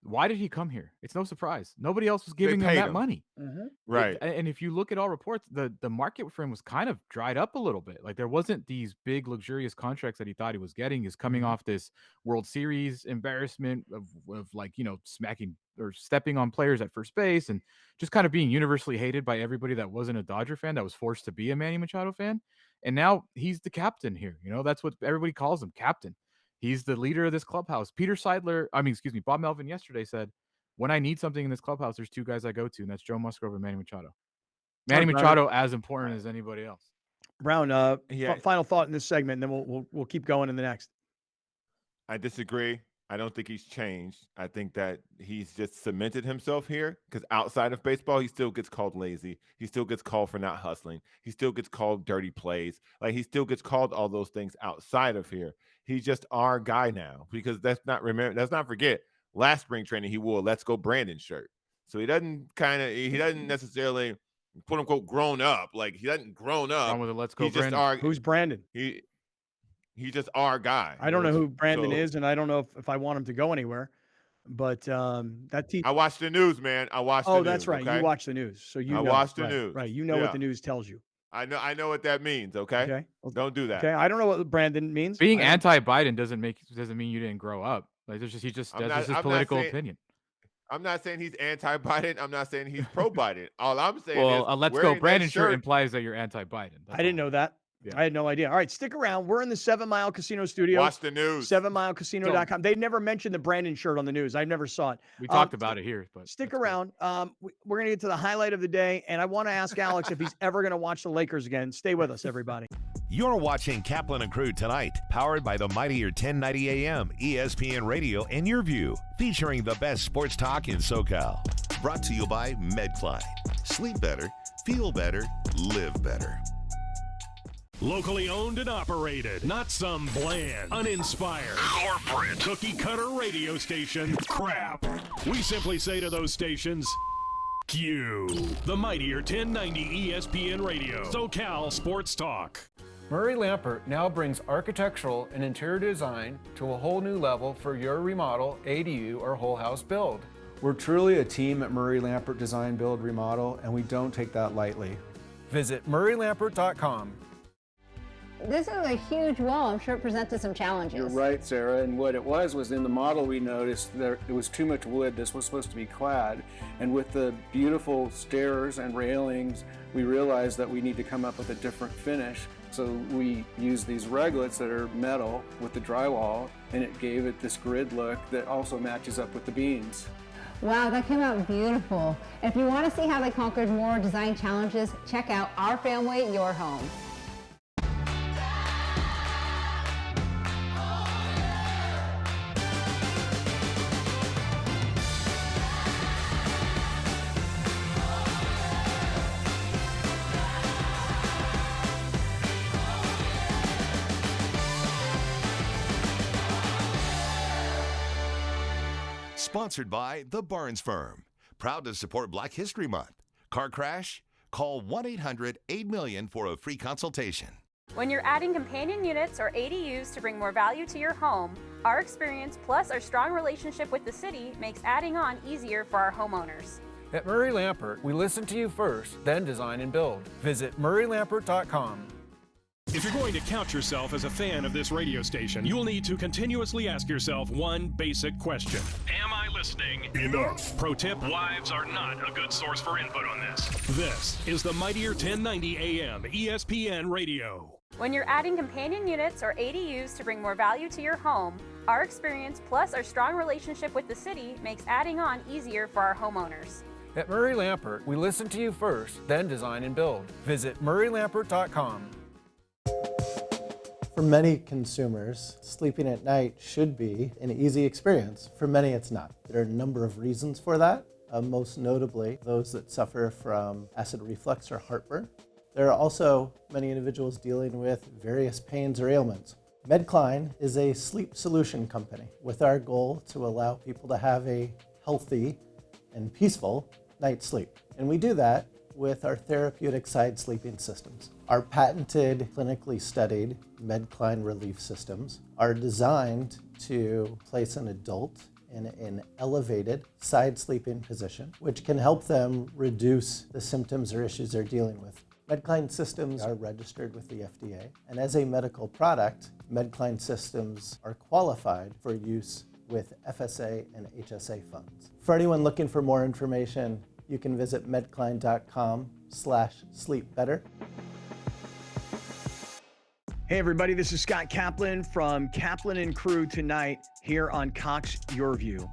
Why did he come here? It's no surprise. Nobody else was giving him that money. Right. And if you look at all reports, the market for him was kind of dried up a little bit. Like there wasn't these big luxurious contracts that he thought he was getting. He's coming off this World Series embarrassment of like, smacking or stepping on players at first base and just kind of being universally hated by everybody that wasn't a Dodger fan, that was forced to be a Manny Machado fan. And now he's the captain here. That's what everybody calls him, captain. He's the leader of this clubhouse. Bob Melvin yesterday said, when I need something in this clubhouse, there's 2 guys I go to, and that's Joe Musgrove and Manny Machado. Manny Machado as important as anybody else. Brown, final thought in this segment, and then we'll keep going in the next. I disagree. I don't think he's changed. I think that he's just cemented himself here because outside of baseball, he still gets called lazy. He still gets called for not hustling. He still gets called dirty plays. Like he still gets called all those things outside of here. He's just our guy now, because let's not forget, last spring training he wore a Let's Go Brandon shirt. So he doesn't necessarily quote unquote grown up. Like, he doesn't grown up. Wrong with the Let's Go He's just Brandon. Who's Brandon? He's just our guy. I don't know who Brandon So- is, and I don't know if I want him to go anywhere. But that team. I watch the news, man. I watch the news. Oh, that's right. Okay? You watch the news, so you I know. watch the Right, news. right? You know Yeah. what the news tells you. I know what that means. Okay. Okay. Don't do that. Okay. I don't know what Brandon means. Being I don't- anti-Biden doesn't mean you didn't grow up. Like, that's his political opinion. I'm not saying he's anti-Biden. I'm not saying he's pro-Biden. All I'm saying Well, is, a Let's Go wearing that Brandon shirt shirt implies that you're anti-Biden. I didn't know that. Yeah. I had no idea. All right, stick around. We're in the 7 Mile Casino studio. Watch the news. 7milecasino.com. They never mentioned the Brandon shirt on the news. I never saw it. We talked about it here, but Stick around. We're going to get to the highlight of the day, and I want to ask Alex if he's ever going to watch the Lakers again. Stay with us, everybody. You're watching Kaplan and Crew Tonight, powered by the mightier 1090 AM, ESPN Radio, and Your View, featuring the best sports talk in SoCal. Brought to you by MedCline. Sleep better, feel better, live better. Locally owned and operated, not some bland, uninspired, corporate, cookie-cutter radio station crap. We simply say to those stations, Q. The mightier 1090 ESPN Radio, SoCal Sports Talk. Murray Lampert now brings architectural and interior design to a whole new level for your remodel, ADU, or whole house build. We're truly a team at Murray Lampert Design, Build, Remodel, and we don't take that lightly. Visit murraylampert.com. This is a huge wall. I'm sure it presented some challenges. You're right, Sarah. And what it was in the model we noticed there was too much wood. This was supposed to be clad. And with the beautiful stairs and railings, we realized that we need to come up with a different finish. So we used these reglets that are metal with the drywall, and it gave it this grid look that also matches up with the beams. Wow, that came out beautiful. If you want to see how they conquered more design challenges, check out Our Family, Your Home. Sponsored by The Barnes Firm. Proud to support Black History Month. Car crash? Call 1-800-8-million for a free consultation. When you're adding companion units or ADUs to bring more value to your home, our experience plus our strong relationship with the city makes adding on easier for our homeowners. At Murray Lampert, we listen to you first, then design and build. Visit murraylampert.com. If you're going to count yourself as a fan of this radio station, you'll need to continuously ask yourself one basic question. Am I listening enough? Pro tip, wives are not a good source for input on this. This is the mightier 1090 AM ESPN Radio. When you're adding companion units or ADUs to bring more value to your home, our experience plus our strong relationship with the city makes adding on easier for our homeowners. At Murray Lampert, we listen to you first, then design and build. Visit murraylampert.com. For many consumers, sleeping at night should be an easy experience. For many, it's not. There are a number of reasons for that, most notably those that suffer from acid reflux or heartburn. There are also many individuals dealing with various pains or ailments. MedCline is a sleep solution company with our goal to allow people to have a healthy and peaceful night's sleep. And we do that with our therapeutic side sleeping systems. Our patented, clinically studied MedCline relief systems are designed to place an adult in an elevated side sleeping position, which can help them reduce the symptoms or issues they're dealing with. MedCline systems are registered with the FDA, and as a medical product, MedCline systems are qualified for use with FSA and HSA funds. For anyone looking for more information, you can visit medcline.com/sleepbetter. Hey everybody, this is Scott Kaplan from Kaplan and Crew Tonight here on Cox Your View.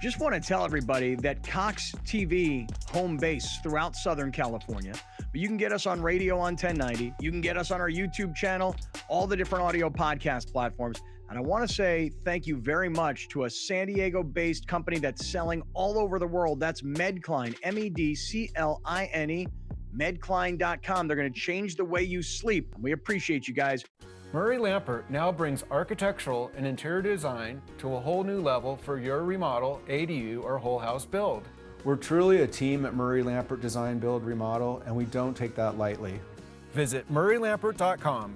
Just want to tell everybody that Cox TV home base throughout Southern California, but you can get us on radio on 1090. You can get us on our YouTube channel, all the different audio podcast platforms. And I want to say thank you very much to a San Diego-based company that's selling all over the world. That's MedCline, MEDCLINE, medcline.com. They're going to change the way you sleep. We appreciate you guys. Murray Lampert now brings architectural and interior design to a whole new level for your remodel, ADU, or whole house build. We're truly a team at Murray Lampert Design, Build, Remodel, and we don't take that lightly. Visit murraylampert.com.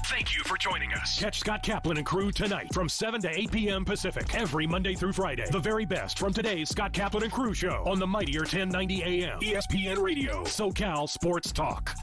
Thank you for joining us. Catch Scott Kaplan and Crew tonight from 7 to 8 p.m. Pacific every Monday through Friday. The very best from today's Scott Kaplan and Crew show on the mightier 1090 AM ESPN Radio, SoCal Sports Talk.